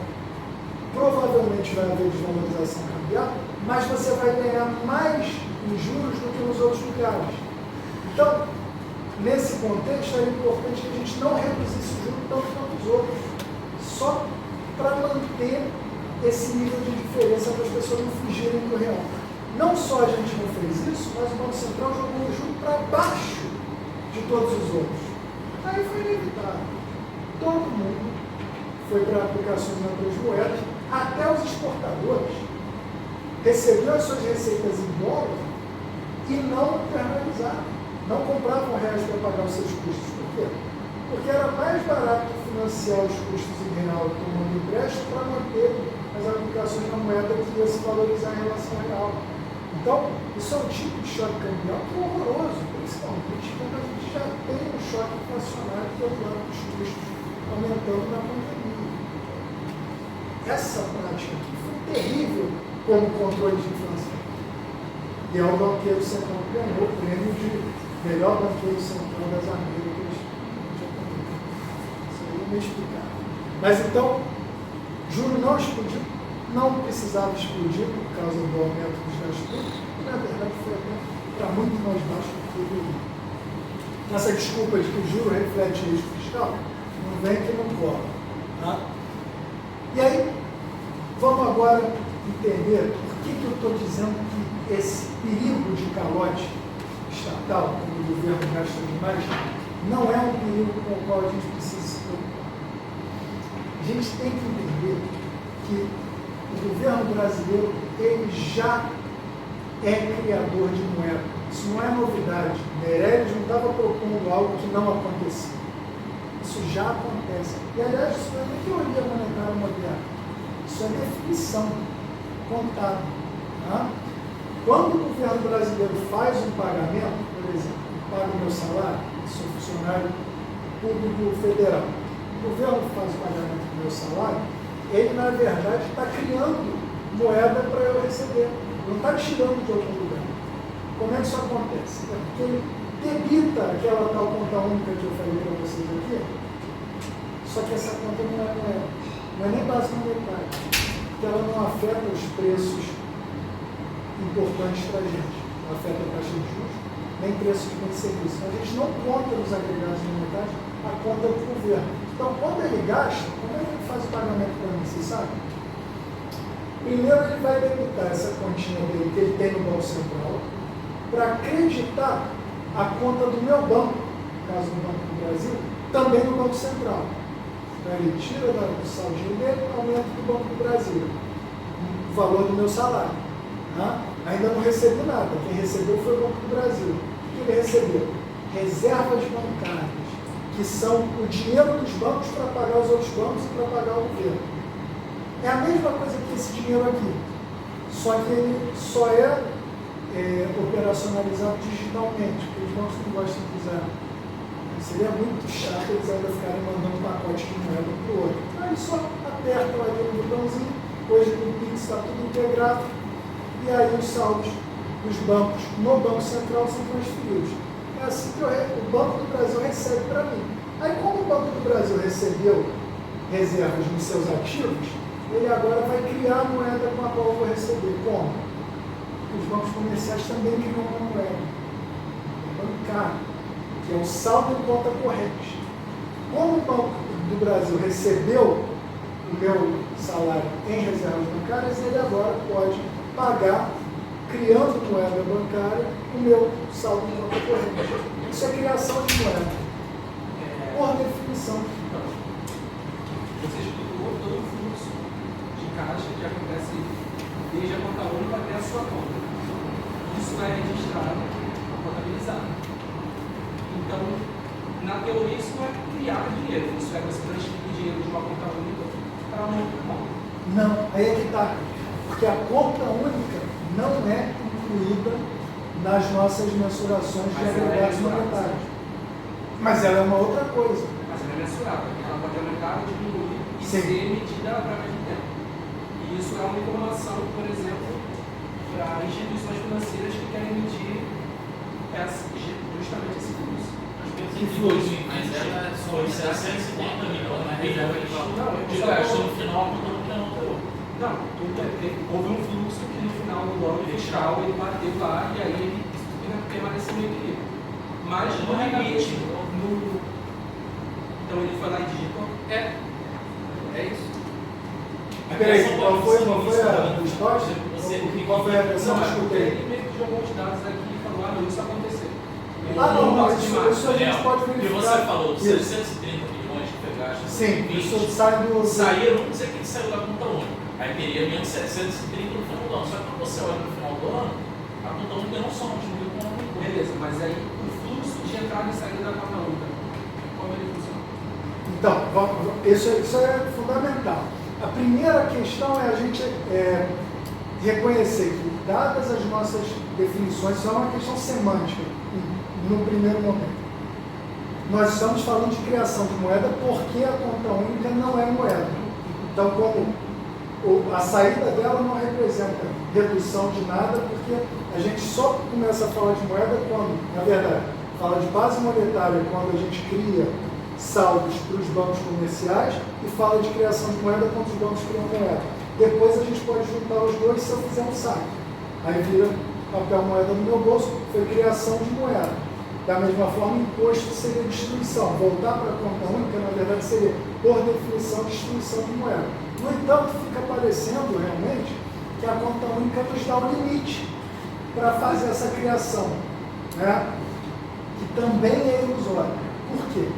provavelmente vai haver desvalorização cambial, mas você vai ganhar mais em juros do que nos outros lugares. Então, nesse contexto, é importante que a gente não reduzisse o juro tanto quanto os outros, só para manter esse nível de diferença para as pessoas não fugirem do real. Não só a gente não fez isso, mas o Banco Central jogou o juro para baixo de todos os outros. Aí foi inevitável. Todo mundo foi para aplicações em outras moedas, até os exportadores recebiam as suas receitas em dólar e não internalizavam, não compravam reais para pagar os seus custos. Por quê? Porque era mais barato financiar os custos em real tomando empréstimo para manter as aplicações na moeda que ia se valorizar em relação ao real. Então, isso é um tipo de choque cambial que é horroroso, principalmente quando a gente já tem um choque inflacionário que é o lado dos custos aumentando na pandemia. Essa prática aqui foi terrível como controle de inflação. E é o banqueiro central que ganhou o prêmio de melhor banqueiro central das Américas. Isso aí é meio explicado. Mas então, juro não explodiu, não precisava explodir por causa do aumento dos gastos públicos, e na verdade foi até para muito mais baixo do que deveria. Essa desculpa de que o juro reflete risco fiscal, não vem que não cola. Tá? E aí, vamos agora entender por que eu estou dizendo que esse perigo de calote estatal, quando o governo gasta demais, não é um perigo com o qual a gente precisa se preocupar. A gente tem que entender que o governo brasileiro ele já é criador de moeda. Isso não é novidade. Meirelles não estava propondo algo que não acontecia. Isso já acontece. E, aliás, isso não é nem teoria monetária moderna. Isso é definição contábil. Tá? Quando o governo brasileiro faz um pagamento, por exemplo, paga o meu salário, sou funcionário público federal, o governo faz o pagamento do meu salário, ele, na verdade, está criando moeda para eu receber. Não está tirando de outro lugar. Como é que isso acontece? É porque ele debita aquela tal conta única que eu falei para vocês aqui, só que essa conta não é moeda. Não é nem base monetária. Porque ela não afeta os preços importantes para a gente. Não afeta a taxa de juros, nem preço de bens e serviços. A gente não conta nos agregados monetários a conta do governo. Então, quando ele gasta, como é que ele faz o pagamento para mim? Vocês sabem? Primeiro, ele vai debitar essa quantia dele que ele tem no Banco Central para acreditar a conta do meu banco, no caso do Banco do Brasil, também no Banco Central. Então, ele tira do saldinho dele e aumenta do Banco do Brasil o valor do meu salário. Tá? Ainda não recebi nada. Quem recebeu foi o Banco do Brasil. O que ele recebeu? Reservas bancárias, que são o dinheiro dos bancos para pagar os outros bancos e para pagar o governo. É a mesma coisa que esse dinheiro aqui, só que ele só é operacionalizado digitalmente, porque os bancos não gostam de usar. Seria muito chato eles ainda ficarem mandando pacote de moeda um para o outro. Aí só aperta lá aquele botãozinho, hoje o Pix está tudo integrado, e aí os saldos dos bancos no Banco Central são transferidos. É assim que o Banco do Brasil recebe para mim. Aí, como o Banco do Brasil recebeu reservas nos seus ativos, ele agora vai criar a moeda com a qual eu vou receber. Como? Os bancos comerciais também criam uma moeda bancária, que é o saldo em conta corrente. Como o Banco do Brasil recebeu o meu salário em reservas bancárias, ele agora pode pagar, criando moeda bancária, o meu saldo em conta corrente. Isso é criação de moeda, por definição. Você explicou todo o fluxo de caixa que acontece desde a conta única até a sua conta. Isso é registrado, contabilizado. Então, na teoria, isso não é criar dinheiro, isso é você transferir dinheiro de uma conta única para uma outra conta. Não, aí é que está. Porque a conta única não é incluída nas nossas mensurações de agregados monetários. Mas ela é uma outra coisa. Mas ela é mensurada, porque ela pode aumentar, diminuir e Sim. ser medida através do tempo. E isso é uma informação, por exemplo, para instituições financeiras que querem medir justamente esse fluxo. Que fluxo? Mas ela foi 750 milhões na reserva de valor. Não, De gasto no final, não tem outro. Não, houve um fluxo que no final do ano fiscal ele bateu lá e aí ele permaneceu no equilíbrio. Mas no limite, então ele foi lá e digitou. É isso. Peraí, qual foi a resposta? Qual foi a versão que eu Não, escutei? ele meio que jogou os dados aqui e falou, não, isso aconteceu. Não, isso a gente Daniel, pode o que verificar. você falou, Isso. 630 milhões que foi gasto em Sim, 2020, isso sai do... saíram, vamos dizer que ele saiu da conta única. Aí teria menos 730 no final do ano. Só que quando você olha no final do ano, a conta única não soma, diminuiu com a conta. Beleza, mas aí o fluxo de entrada e saída da conta única, como ele funciona? Então, isso é fundamental. A primeira questão é a gente reconhecer que, dadas as nossas definições, isso é uma questão semântica, no primeiro momento. Nós estamos falando de criação de moeda porque a conta única não é moeda. Então, como a saída dela não representa redução de nada, porque a gente só começa a falar de moeda quando, na verdade, fala de base monetária quando a gente cria saldos para os bancos comerciais e fala de criação de moeda quando os bancos criam moeda. Depois a gente pode juntar os dois se eu fizer um saque. Aí vira papel moeda no meu bolso, foi criação de moeda. Da mesma forma, imposto seria destruição. Voltar para a conta única, na verdade, seria, por definição, destruição de moeda. No entanto, fica parecendo realmente que a conta única nos dá um limite para fazer essa criação, né? Que também é ilusório. Por quê?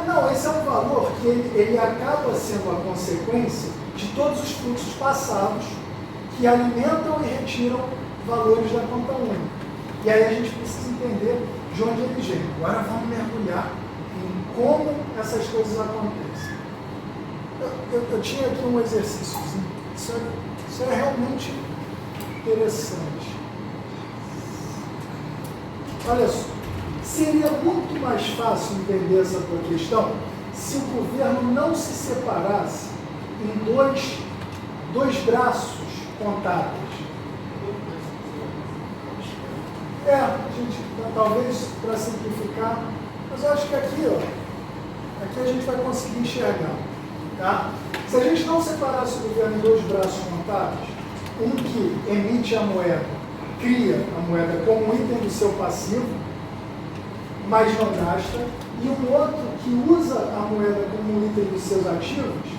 Não, esse é um valor que ele acaba sendo a consequência de todos os fluxos passados que alimentam e retiram valores da conta única. E aí a gente precisa entender de onde ele vem. Agora vamos mergulhar em como essas coisas acontecem. Eu tinha aqui um exercíciozinho. Isso é realmente interessante. Olha só. Seria muito mais fácil entender essa tua questão se o governo não se separasse em dois braços contábeis. Gente, talvez para simplificar, mas eu acho que aqui a gente vai conseguir enxergar. Tá? Se a gente não separasse o governo em dois braços contábeis, um que emite a moeda, cria a moeda como item do seu passivo, mas não gasta, e um outro que usa a moeda como item dos seus ativos,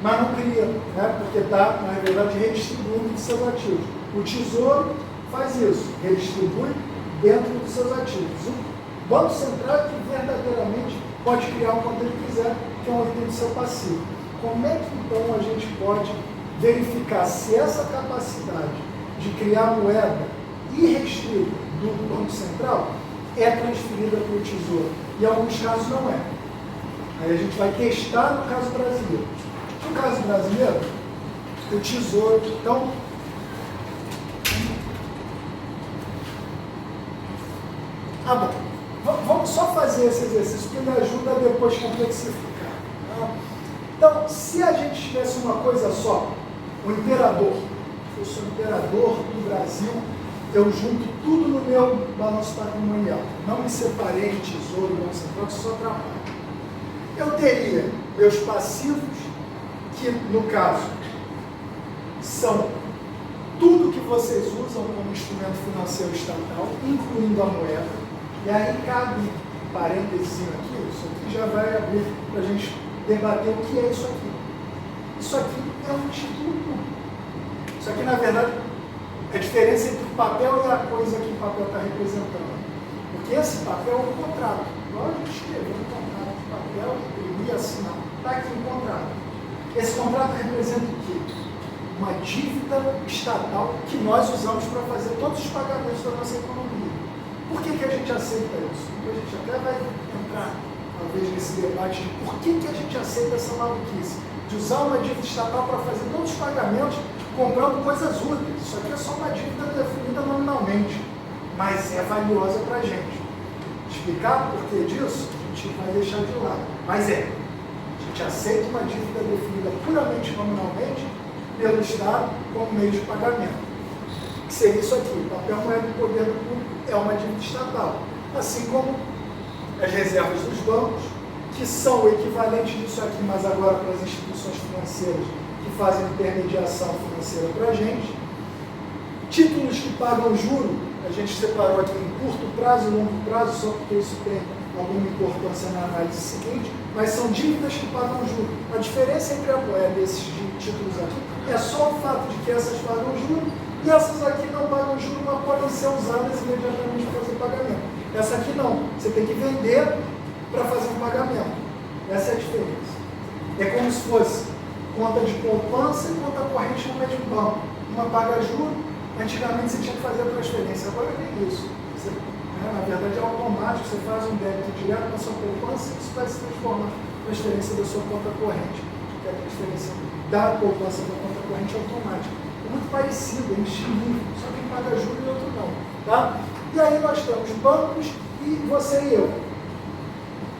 mas não cria, né? Porque está, na verdade, redistribuindo dos seus ativos. O Tesouro faz isso, redistribui dentro dos seus ativos. O Banco Central é que verdadeiramente pode criar o quanto ele quiser, que é um item do seu passivo. Como é que então a gente pode verificar se essa capacidade de criar moeda irrestrita do Banco Central é transferida para o Tesouro? E em alguns casos não é. Aí a gente vai testar no caso brasileiro. No caso brasileiro, o Tesouro, então, bom, vamos só fazer esse exercício que me ajuda a depois complexificar. Tá? Então, se a gente tivesse uma coisa só, o imperador, fosse o imperador do Brasil, eu junto tudo no meu balanço patrimonial. Não me separei de Tesouro, Banco Central, isso só atrapalha. Eu teria meus passivos, que no caso são tudo que vocês usam como instrumento financeiro estatal, incluindo a moeda. E aí cabe um parênteses aqui, isso aqui já vai abrir para a gente debater o que é isso aqui. Isso aqui é um título público. Isso aqui, na verdade, é a diferença entre o papel e a coisa que o papel está representando. Porque esse papel é um contrato. Igual a gente escreveu um contrato de papel, imprimir, assinar. Está aqui um contrato. Esse contrato representa o quê? Uma dívida estatal que nós usamos para fazer todos os pagamentos da nossa economia. Por que a gente aceita isso? A gente até vai entrar, talvez, nesse debate de por que a gente aceita essa maluquice de usar uma dívida estatal para fazer todos os pagamentos comprando coisas úteis. Isso aqui é só uma dívida definida nominalmente, mas é valiosa para a gente. Explicar o porquê disso, a gente vai deixar de lado. Mas a gente aceita uma dívida definida puramente nominalmente pelo Estado como meio de pagamento. Que seria isso aqui, o papel moeda do poder público é uma dívida estatal. Assim como as reservas dos bancos, que são o equivalente disso aqui, mas agora para as instituições financeiras que fazem intermediação financeira para a gente. Títulos que pagam juro, a gente separou aqui em curto prazo e longo prazo, só porque isso tem alguma importância na análise seguinte, mas são dívidas que pagam juros. A diferença entre a moeda e esses títulos aqui é só o fato de que essas pagam juros e essas aqui não pagam juros, mas podem ser usadas imediatamente para fazer pagamento. Essa aqui não, você tem que vender para fazer um pagamento. Essa é a diferença. É como se fosse conta de poupança e conta corrente no mesmo banco. Uma paga juros, antigamente você tinha que fazer a transferência, agora nem isso. Você, na verdade é automático, você faz um débito direto na sua poupança e isso vai se transformar na transferência da sua conta corrente, que é a transferência da poupança para a conta corrente automática. É muito parecido, é indistinguível, só quem paga juros e outro não. Tá? E aí nós temos bancos e você e eu.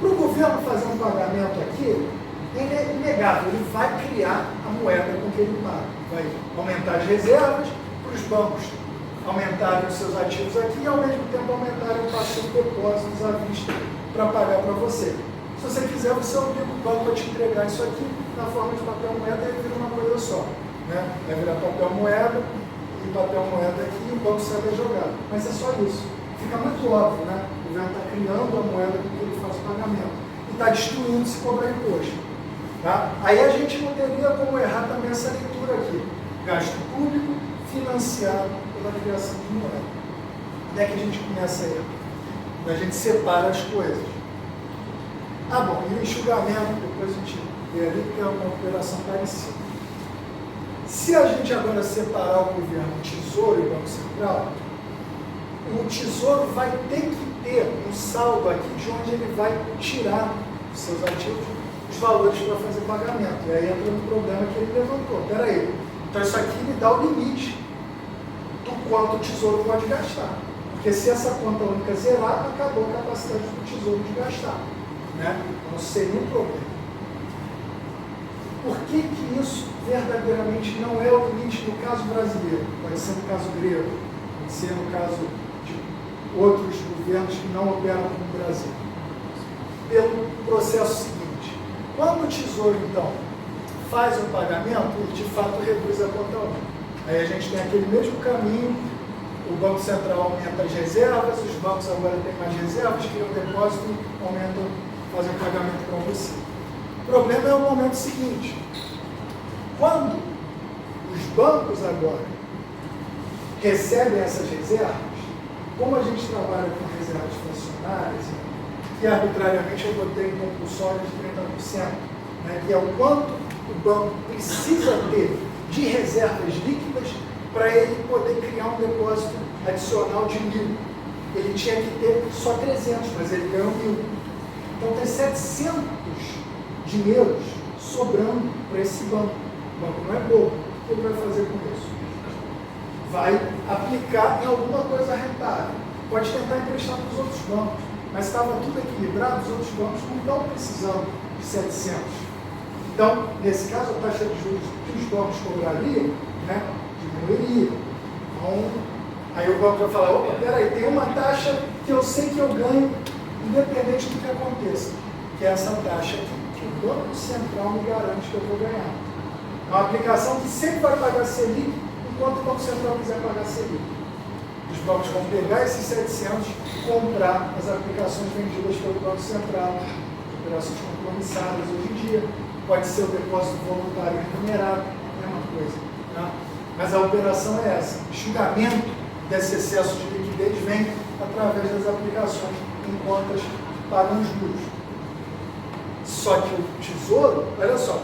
Para o governo fazer um pagamento aqui, é inegável, ele vai criar a moeda com que ele paga. Vai aumentar as reservas, para os bancos aumentarem os seus ativos aqui e ao mesmo tempo aumentarem o passivo de depósitos à vista para pagar para você. Se você quiser, você obriga o banco a te entregar isso aqui na forma de papel moeda e vira uma coisa só. Né? Vai virar papel moeda e papel moeda aqui e o banco sai da jogada. Mas é só isso. Fica muito óbvio, né? O governo está criando a moeda com que ele faz o pagamento e está destruindo se cobrar imposto. Tá? Aí a gente não teria como errar também essa leitura aqui. Gasto público financiado pela criação de moeda. Onde é que a gente começa a errar? A gente separa as coisas. Ah, bom, e o enxugamento, depois a gente vê ali que é uma operação parecida. Se a gente agora separar o governo, o Tesouro e o Banco Central, o Tesouro vai ter que ter um saldo aqui de onde ele vai tirar os seus ativos, os valores para fazer pagamento. E aí entra no problema que ele levantou. Espera aí, então isso aqui me dá o limite do quanto o Tesouro pode gastar. Porque se essa conta única zerar, acabou a capacidade do Tesouro de gastar. Né? Então seria um problema. Por que isso verdadeiramente não é o limite no caso brasileiro? Pode ser no caso grego, pode ser no caso de outros governos que não operam no Brasil. Pelo processo seguinte, quando o Tesouro, então, faz um pagamento, ele de fato reduz a conta única. Aí a gente tem aquele mesmo caminho, o Banco Central aumenta as reservas, os bancos agora têm mais reservas, criam depósito, aumentam, fazem o pagamento para você. O problema é o momento seguinte, quando os bancos agora recebem essas reservas, como a gente trabalha com reservas fracionárias, que arbitrariamente eu botei em compulsórias de 30%, né, que é o quanto o banco precisa ter de reservas líquidas para ele poder criar um depósito adicional de 1.000. Ele tinha que ter só 300, mas ele ganhou 1.000. Então tem 700 dinheiros sobrando para esse banco. O banco não é bobo. O que ele vai fazer com isso? Vai aplicar em alguma coisa rentável. Pode tentar emprestar para os outros bancos, mas estava tudo equilibrado, os outros bancos não estão precisando de 700. Então, nesse caso, a taxa de juros que os bancos cobrariam, né, diminuiria. Então, aí o banco vai falar, opa, peraí, tem uma taxa que eu sei que eu ganho, independente do que aconteça, que é essa taxa aqui, que o Banco Central me garante que eu vou ganhar. É uma aplicação que sempre vai pagar Selic, enquanto o Banco Central quiser pagar Selic. Os bancos vão pegar esses 700 e comprar as aplicações vendidas pelo Banco Central, operações compromissadas hoje em dia. Pode ser o depósito voluntário remunerado, mesma coisa. Tá? Mas a operação é essa. O enxugamento desse excesso de liquidez vem através das aplicações em contas que pagam juros. Só que o Tesouro, olha só,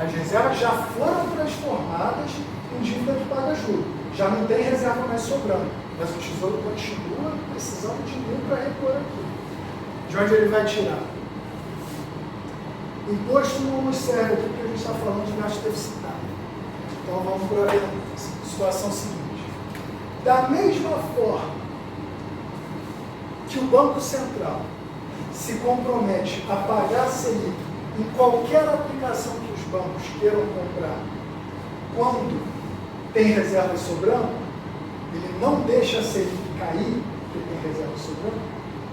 as reservas já foram transformadas em dívida que paga juros. Já não tem reserva mais sobrando. Mas o Tesouro continua precisando de dinheiro para repor aqui. De onde ele vai tirar? O imposto não nos serve aqui porque a gente está falando de gasto deficitário. Então vamos para a situação seguinte. Da mesma forma que o Banco Central se compromete a pagar a Selic em qualquer aplicação que os bancos queiram comprar, quando tem reserva sobrando, ele não deixa a Selic cair, porque tem reserva sobrando,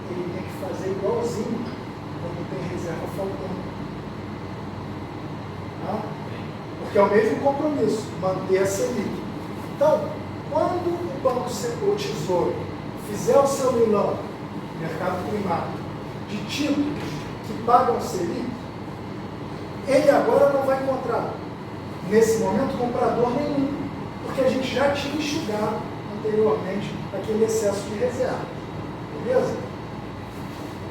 ele tem que fazer igualzinho quando tem reserva faltando. Tá? Porque é o mesmo compromisso, manter a Selic. Então, quando o Banco Central, o Tesouro, fizer o seu leilão, mercado primário, de títulos que pagam Selic, ele agora não vai encontrar, nesse momento, comprador nenhum, porque a gente já tinha enxugado anteriormente aquele excesso de reserva. Beleza?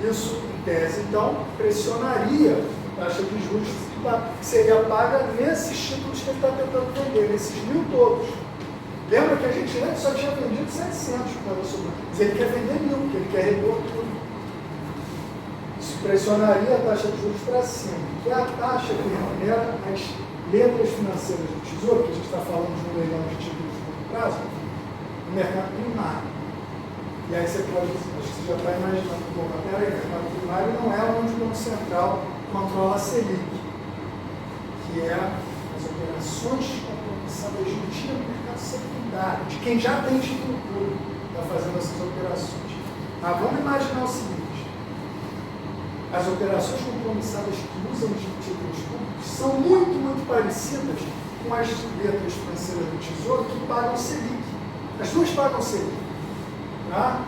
Isso, em tese, então, pressionaria a taxa de juros que seria paga nesses títulos que ele está tentando vender, nesses 1.000 todos. Lembra que a gente antes só tinha vendido 700 para sobrando, mas ele quer vender 1.000, porque ele quer repor tudo. Isso pressionaria a taxa de juros para cima, que é a taxa que remunera as letras financeiras do Tesouro, que a gente está falando de um leilão de títulos de curto prazo, no mercado primário. E aí você pode, acho que você já está imaginando, bom, mas peraí, o mercado primário não é onde o Banco Central controla a Selic, que é as operações compromissadas de tiro no mercado secundário, de quem já tem título público, está fazendo essas operações. Mas vamos imaginar o seguinte: as operações compromissadas que usam de títulos públicos são muito parecidas com as letras financeiras do Tesouro que pagam Selic. As duas pagam Selic. Tá?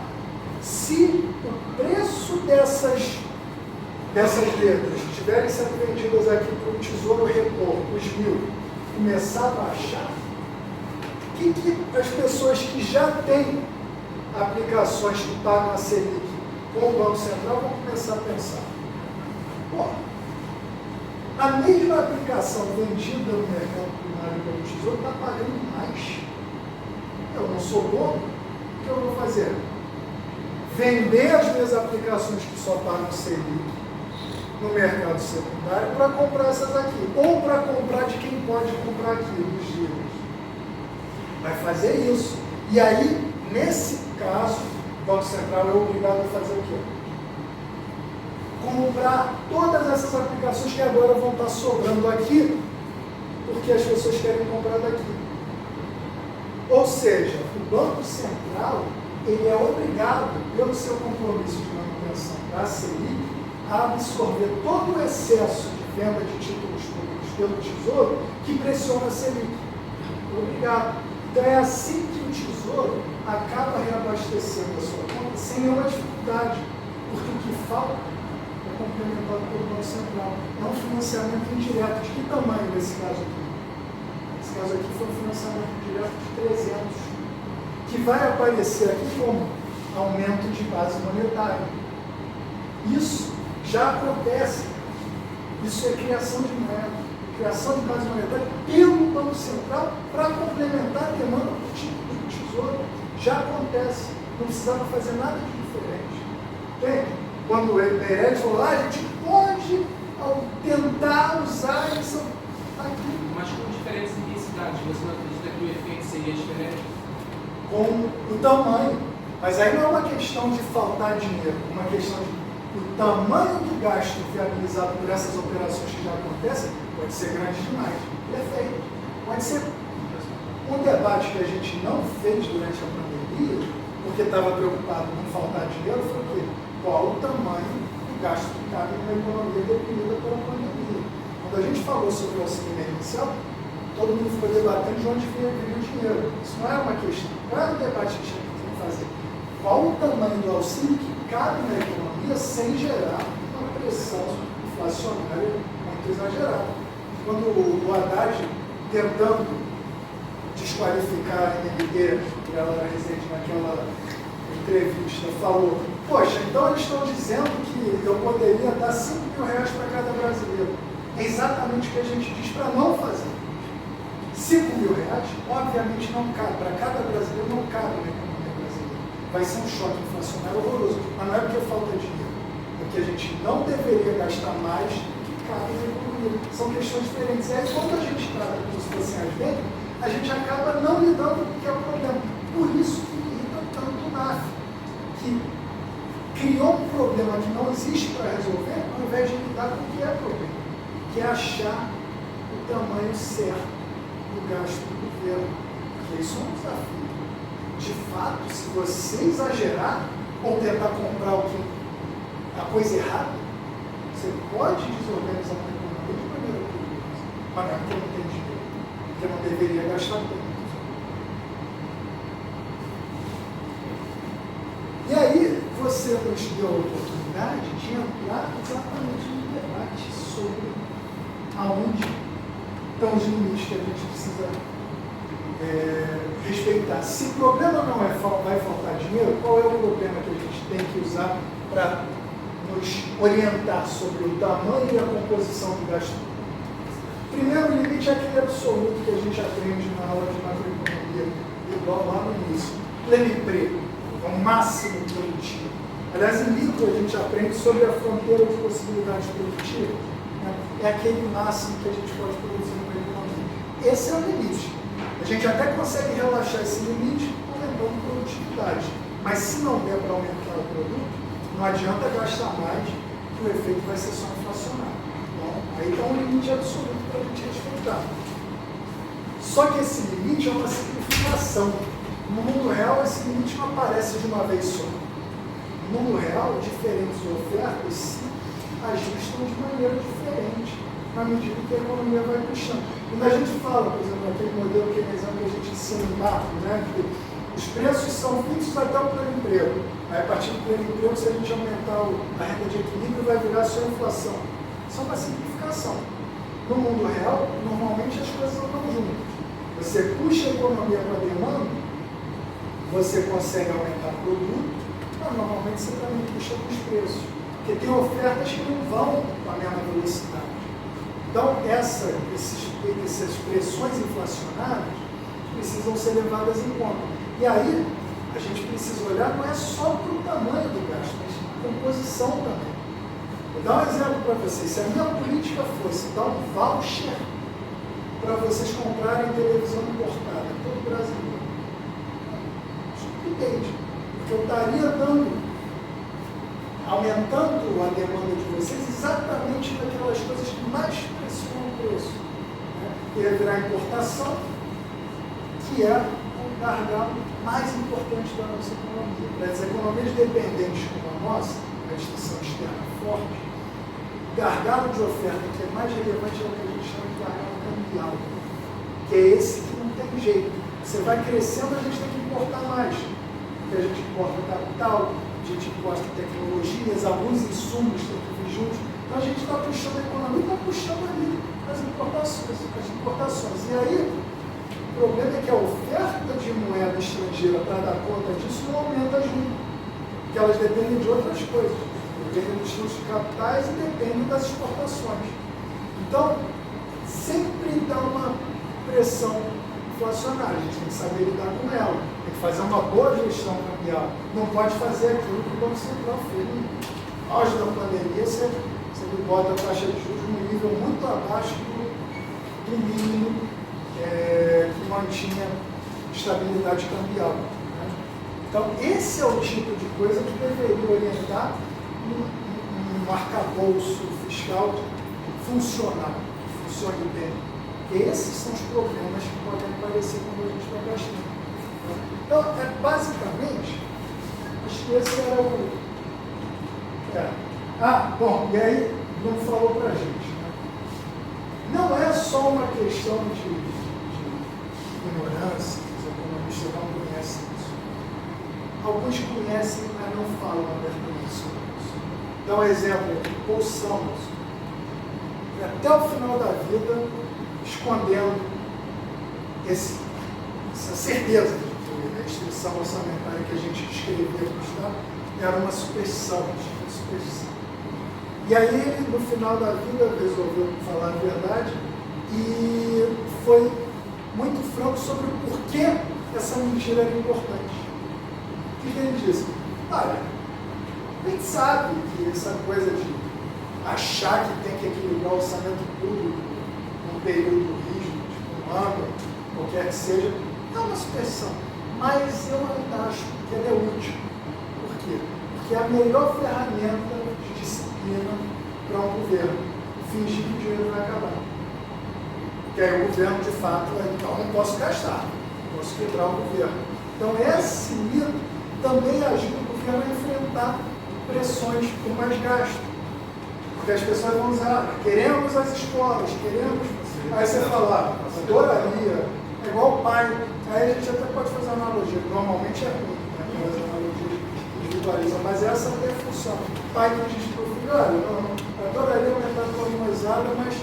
Se o preço dessas letras estiverem sendo vendidas aqui para o Tesouro Repor, os 1.000, começar a baixar, o que as pessoas que já têm aplicações que pagam a Selic com o Banco Central vão começar a pensar? Pô, a mesma aplicação vendida no mercado primário pelo Tesouro está pagando mais. Eu não sou bobo, o que eu vou fazer? Vender as minhas aplicações que só pagam Selic no mercado secundário para comprar essas aqui, ou para comprar de quem pode comprar aqui, dos livros. Vai fazer isso. E aí, nesse caso, o Banco Central é obrigado a fazer o quê? Comprar todas essas aplicações que agora vão estar sobrando aqui, porque as pessoas querem comprar daqui. Ou seja, o Banco Central ele é obrigado, pelo seu compromisso de manutenção da Selic, a absorver todo o excesso de venda de títulos públicos pelo Tesouro que pressiona a Selic. Obrigado. Então é assim que o Tesouro acaba reabastecendo a sua conta sem nenhuma dificuldade, porque o que falta é complementado pelo Banco Central. É um financiamento indireto. De que tamanho nesse caso aqui? Nesse caso aqui foi um financiamento indireto de 300, que vai aparecer aqui como aumento de base monetária. Isso já acontece. Isso é criação de moeda, criação de base monetária pelo Banco Central para complementar a demanda do título do Tesouro. Já acontece. Não precisava fazer nada de diferente. Entende? Quando o Meirelles falou, a gente pode tentar usar isso aqui. Mas com diferentes intensidades, você não acredita que o efeito seria diferente? Com o tamanho. Mas aí não é uma questão de faltar dinheiro, é uma questão de o tamanho do gasto viabilizado por essas operações que já acontecem pode ser grande demais. Perfeito. Pode ser. Um debate que a gente não fez durante a pandemia, porque estava preocupado com faltar dinheiro, foi o quê? Qual o tamanho do gasto que cabe numa economia deprimida pela pandemia. Quando a gente falou sobre o auxílio emergencial, todo mundo ficou debatendo de onde vinha o dinheiro. Isso não era uma questão. Qual era o debate que a gente tinha que fazer? Qual o tamanho do auxílio que cabe na economia sem gerar uma pressão inflacionária muito exagerada? Quando o Haddad, tentando desqualificar a MD, que ela era residente naquela entrevista, falou, poxa, então eles estão dizendo que eu poderia dar R$5.000 para cada brasileiro. É exatamente o que a gente diz para não fazer. R$5.000, obviamente, não cabe. Para cada brasileiro, não cabe na economia brasileira. Vai ser um choque inflacionário horroroso. Mas não é porque falta dinheiro. É porque a gente não deveria gastar mais do que cabe na economia. São questões diferentes. E aí, quando a gente trata como se fossem as mesmas, a gente acaba não lidando com o que é o problema. Por isso que irrita tanto o NAF, que criou um problema que não existe para resolver, ao invés de lidar com o que é problema, que é achar o tamanho certo do gasto do governo. Porque isso é um desafio. De fato, se você exagerar ou tentar comprar a coisa errada, você pode desorganizar a economia de maneira perigosa. Mas não é porque não tem dinheiro, porque não deveria gastar tanto. E aí, você nos deu a oportunidade de entrar exatamente no debate sobre aonde estão os limites que a gente precisa respeitar. Se o problema não vai faltar dinheiro, qual é o problema que a gente tem que usar para nos orientar sobre o tamanho e a composição do gasto? Primeiro limite é aquele absoluto que a gente aprende na aula de macroeconomia, igual lá no início. Pleno emprego, é o máximo produtivo. Aliás, em livro a gente aprende sobre a fronteira de possibilidades produtivas. Né? É aquele máximo que a gente pode produzir no economia. Esse é o limite. A gente até consegue relaxar esse limite aumentando produtividade. Mas se não der para aumentar o produto, não adianta gastar mais, que o efeito vai ser só inflacionário. Então, aí está um limite absoluto para a gente respeitar. Só que esse limite é uma simplificação. No mundo real, esse limite não aparece de uma vez só. No mundo real, diferentes ofertas se ajustam de maneira diferente na medida que a economia vai puxando. Quando a gente fala, por exemplo, aquele modelo keynesiano que a gente ensina em macro, né, que os preços são fixos até o pleno emprego. Aí, a partir do pleno emprego, se a gente aumentar a renda de equilíbrio, vai virar só inflação. Isso é uma simplificação. No mundo real, normalmente as coisas andam juntas. Você puxa a economia para a demanda, você consegue aumentar o produto, mas normalmente você também puxa os preços. Porque tem ofertas que não vão com a mesma velocidade. Então, essas pressões inflacionárias precisam ser levadas em conta. E aí, a gente precisa olhar não é só para o tamanho do gasto, mas a composição também. Vou dar um exemplo para vocês. Se a minha política fosse dar um voucher para vocês comprarem televisão importada, todo brasileiro, estupidez, porque eu estaria aumentando a demanda de vocês exatamente naquelas coisas que mais pressionam o preço. Né? Que ia virar importação, que é o gargalo mais importante da nossa economia. Para as economias dependentes como a nossa, a instituição externa forte, o gargalo de oferta que é mais relevante é o que a gente chama de gargalo cambial, que é esse que não tem jeito. Você vai crescendo, a gente tem que importar mais. Porque a gente importa capital, a gente importa tecnologias, alguns insumos têm que vir juntos. Então a gente está puxando a economia, está puxando ali as importações. E aí, o problema é que a oferta de moeda estrangeira para dar conta disso não aumenta junto. Porque elas dependem de outras coisas. Dependem dos fluxos de capitais e dependem das exportações. Então, sempre dá uma pressão inflacionária. A gente tem que saber lidar com ela. Tem que fazer uma boa gestão cambial. Não pode fazer aquilo que o Banco Central fez. No auge da pandemia, você bota a taxa de juros num nível muito abaixo do mínimo que mantinha estabilidade cambial. Né? Então, esse é o tipo de coisa que deveria orientar um arcabouço fiscal funcional, que funcione bem. Esses são os problemas que podem aparecer quando a gente está gastando. Então, basicamente, acho que esse era o... bom, e aí não falou para a gente. Né? Não é só uma questão de ignorância, os economistas não conhecem isso. Alguns conhecem, mas não falam abertamente sobre isso. Dá um exemplo aqui, Paul Samuelson. Até o final da vida, escondendo essa certeza de que a restrição orçamentária que a gente descreveu era uma superstição. E aí ele, no final da vida, resolveu falar a verdade e foi muito franco sobre o porquê essa mentira era importante. O que ele disse? Olha, a gente sabe que essa coisa de achar que tem que equilibrar o orçamento público num período rígido, tipo um ano, qualquer que seja, é uma superstição. Mas eu ainda acho que ela é útil. Por quê? Porque é a melhor ferramenta de disciplina para um governo. Fingir que o dinheiro vai acabar. Porque aí o governo, de fato, então não posso gastar, não posso quebrar o governo. Então esse mito também ajuda o governo a enfrentar pressões por mais gasto. Porque as pessoas vão dizer, queremos as escolas, queremos... Aí você fala, adoraria, é igual o pai. Aí a gente até pode fazer uma analogia, normalmente é ruim, né? Mas analogia de atualiza, mas essa não é a função. O pai não diz para o filho, olha, eu adoraria aumentar a tua mesada, mas o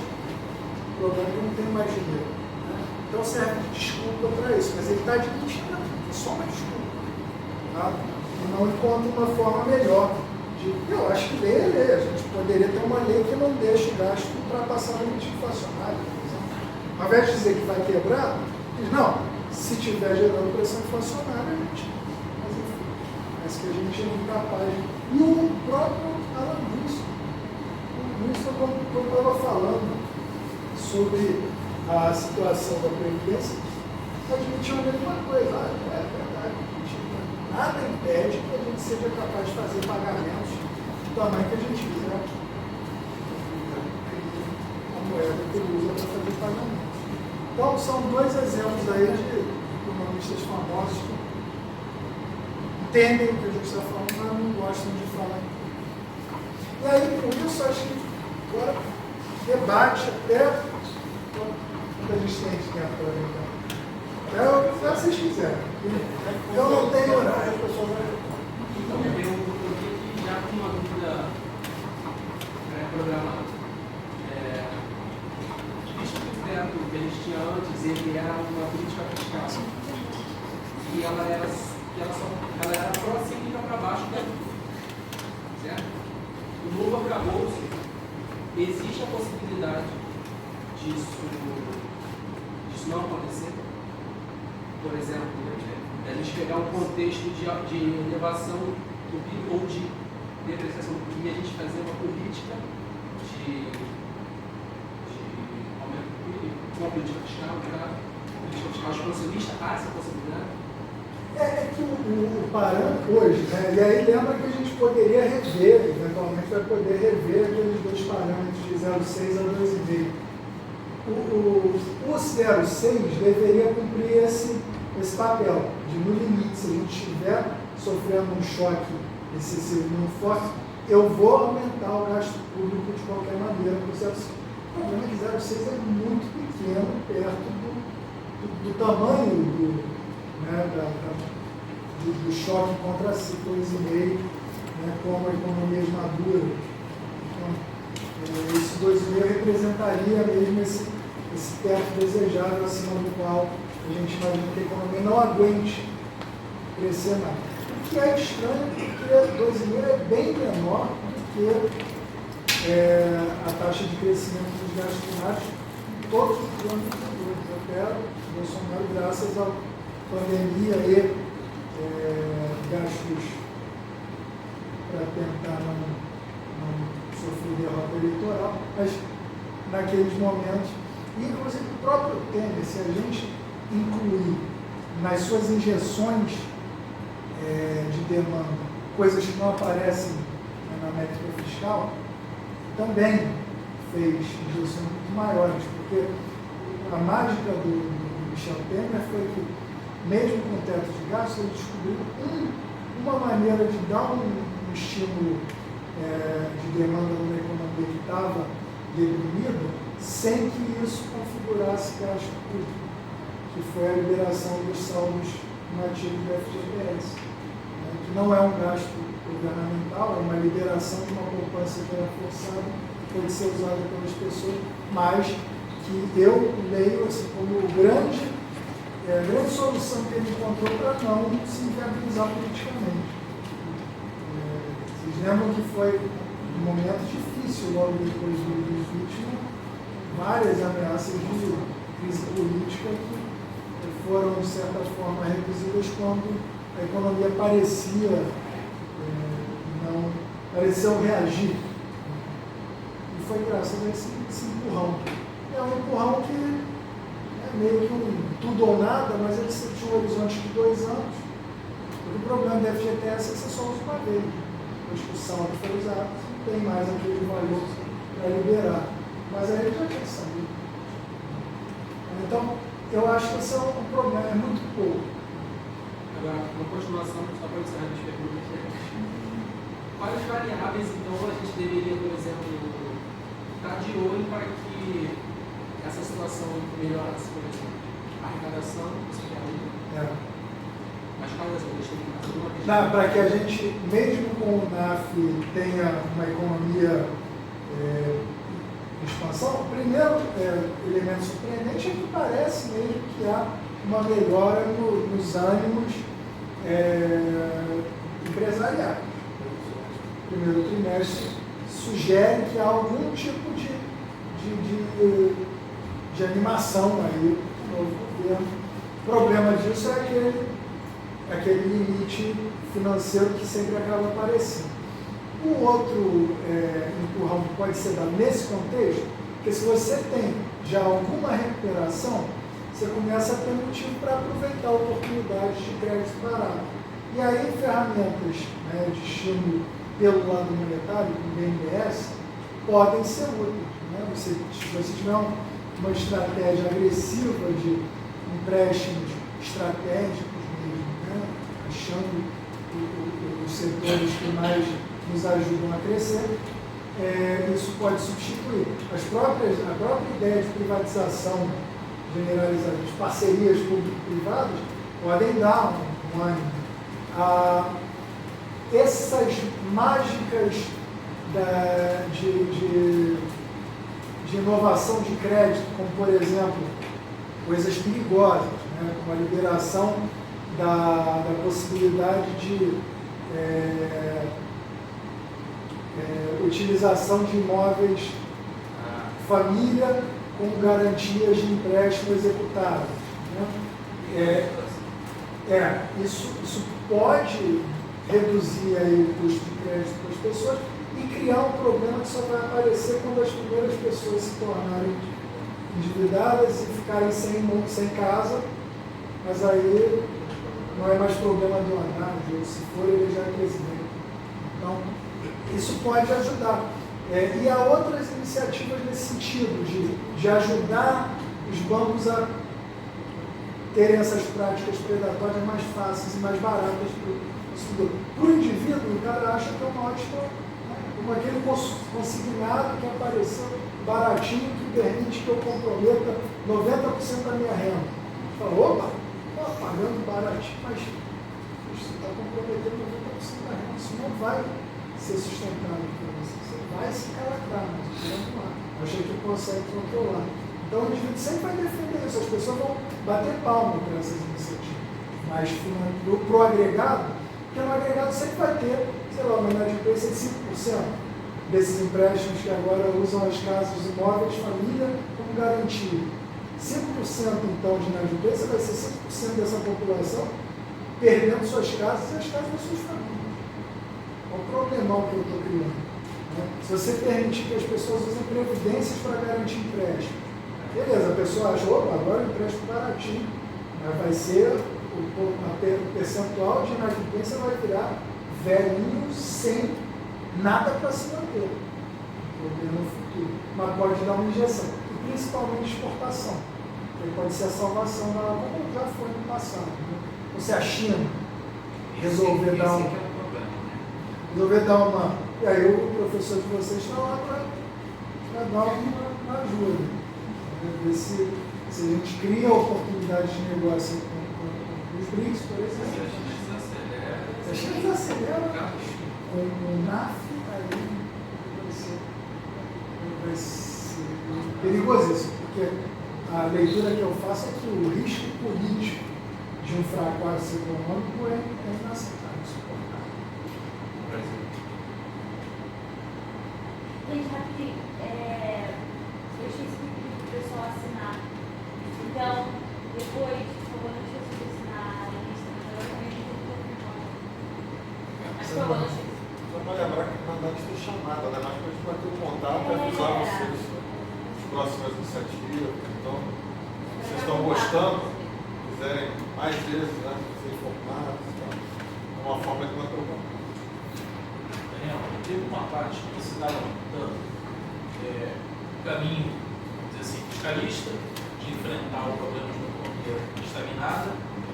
problema é que eu não tenho mais dinheiro. Né? Então serve de desculpa para isso, mas ele está admitindo que é só uma desculpa. Tá? E não encontra uma forma melhor. Eu acho que lei é lei. A gente poderia ter uma lei que não deixe o gasto ultrapassar o limite inflacionário. Ao invés de dizer que vai quebrar, diz, não, se estiver gerando pressão inflacionária, a gente. Mas enfim, parece que a gente é incapaz. E o próprio Alan Wilson, como eu estava falando sobre a situação da Previdência, admitiu a mesma coisa. É verdade. Nada impede que a gente seja capaz de fazer pagamentos do tamanho que a gente quiser. A moeda que ele usa para fazer pagamentos. Então, são dois exemplos aí de economistas famosos que entendem o que a gente está falando, mas não gostam de falar. E aí, por isso, acho que agora debate até quando a gente tem tempo para ver. Se vocês quiserem. Eu não tenho horário, a pessoa vai. Então, eu que já com uma dúvida pré-programada. Visto que o teto que a gente tinha antes, ele era uma política fiscal. E ela era pró-cíclica para baixo dela. Certo? O novo arcabouço, existe a possibilidade disso não acontecer. Por exemplo, a gente pegar um contexto de elevação do PIB ou de depreciação do PIB e a gente fazer uma política de aumento do PIB, uma política fiscal, política fiscal expansionista, há essa possibilidade? É que o parâmetro hoje, né, e aí lembra que a gente poderia rever, eventualmente vai poder rever aqueles dois parâmetros de 0,6 a 2,5. O 0,6 deveria cumprir esse papel de, no limite, se a gente estiver sofrendo um choque excessivo muito forte, eu vou aumentar o gasto público de qualquer maneira. O problema é que 0,6 é muito pequeno perto do tamanho do choque contra 2,5, né, como a economia madura. Então, esse 2,5 representaria mesmo esse teto desejável acima do qual a gente imagina que a economia não aguente crescer mais. O que é estranho, porque 2,5 é bem menor do que a taxa de crescimento dos gastos primários em todos os anos anteriores. Até o Bolsonaro, graças à pandemia e gastos para tentar não sofrer derrota eleitoral, mas naqueles momentos, e inclusive o próprio Temer, se a gente incluir nas suas injeções de demanda coisas que não aparecem na métrica fiscal, também fez injeções muito maiores, porque a mágica do Michel Temer foi que, mesmo com o teto de gastos, ele descobriu uma maneira de dar um estímulo de demanda numa economia que estava deprimida, sem que isso configurasse gasto público, que foi a liberação dos saldos nativos do FGTS, que não é um gasto governamental, é uma liberação de uma poupança que era forçada, pode ser usada pelas pessoas, mas que eu leio assim, como a grande solução que ele encontrou para não se inviabilizar politicamente. Vocês lembram que foi um momento difícil logo depois dos vítimas, várias ameaças de crise política que foram, de certa forma, reduzidas quando a economia pareceu reagir. E foi graças a esse empurrão. É um empurrão que é meio que um tudo ou nada, mas ele tinha um horizonte de 2 anos. O problema do FGTS é que você só usa uma vez. Depois que o saldo foi usado, não tem mais aquele valor para liberar. Mas aí já tinha sabido. Então, eu acho que esse é um problema, é muito pouco. Agora, uma continuação, só para encerrar as perguntas. Quais variáveis, então, a gente deveria, por exemplo, estar de olho para que essa situação melhorasse, por exemplo? Arrecadação, você quer aí? Mas calma, eu deixei de fazer uma questão. Para que a gente, mesmo com o NAF, tenha uma economia em expansão, o primeiro elemento surpreendente é que parece mesmo que há uma melhora nos ânimos empresariais. O primeiro trimestre sugere que há algum tipo de animação aí no novo governo. O problema disso é aquele limite financeiro que sempre acaba aparecendo. Um outro empurrão que pode ser dado nesse contexto, porque se você tem já alguma recuperação, você começa a ter motivo para aproveitar oportunidades de crédito barato. E aí ferramentas de estímulo pelo lado monetário, como o BNDES, podem ser úteis. Se você tiver uma estratégia agressiva de empréstimos estratégicos mesmo, achando os setores que mais nos ajudam a crescer, isso pode substituir. A própria ideia de privatização generalizada, de parcerias público-privadas, podem dar um ânimo. Essas mágicas de inovação de crédito, como por exemplo, coisas perigosas, como a liberação da possibilidade de utilização de imóveis família como garantias de empréstimo executável. Isso pode reduzir aí o custo de crédito para as pessoas e criar um problema que só vai aparecer quando as primeiras pessoas se tornarem endividadas e ficarem sem casa, mas aí não é mais problema do ANAD, se for ele já é presidente. Então, isso pode ajudar. E há outras iniciativas nesse sentido, de ajudar os bancos a terem essas práticas predatórias mais fáceis e mais baratas para o consumidor. Para o indivíduo, o cara acha que é uma ótima, como aquele consignado que apareceu baratinho, que permite que eu comprometa 90% da minha renda. Fala, opa, pagando baratinho, mas você está comprometendo 90% da renda, isso não vai ser sustentável para você. Você vai se calacrar, mas vamos lá. Achei que consegue controlar. Então o indivíduo sempre vai defender isso, as pessoas vão bater palma para essas iniciativas. Mas para o agregado, porque no agregado sempre vai ter, sei lá, uma inadimplência de 5% desses empréstimos que agora usam as casas, os imóveis, família, como garantia. 5% então de inadimplência vai ser 5% dessa população perdendo suas casas e as casas das suas famílias. Qual o problemão que eu estou criando? Se você permitir que as pessoas usem previdências para garantir empréstimo, beleza, a pessoa acha, opa, agora o empréstimo baratinho, mas vai ser, o percentual de inadimplência vai virar velhinho sem nada para se manter. Problema no futuro. Mas pode dar uma injeção. E principalmente exportação. Que pode ser a salvação da como já foi no passado. Ou se a China resolver dar um. Resolver dar uma. E aí o professor de vocês está lá para dar uma ajuda. Ver se a gente cria oportunidades de negócio com os BRICS, por exemplo. Se a China desacelera com o NAF, aí vai ser perigosíssimo, porque a leitura que eu faço é que o risco político de um fracasso econômico é inaceitável, insuportável. Gente, rapidinho, eu esqueci de pedir para o pessoal assinar. Então, depois, por favor, não esqueça de assinar a lista, mas agora também a gente tem que confirmar. Mas, por favor, não esqueça. Só para lembrar que na verdade foi chamada, né? Mas para a gente manter o contato, avisar vocês as próximas iniciativas. Então, se vocês estão gostando, quiserem mais vezes, ser informados, então, é uma forma de manter o contato. Daniel, teve uma parte que você estava apontando, o caminho, vamos dizer assim, fiscalista, de enfrentar o problema de uma economia estagnada,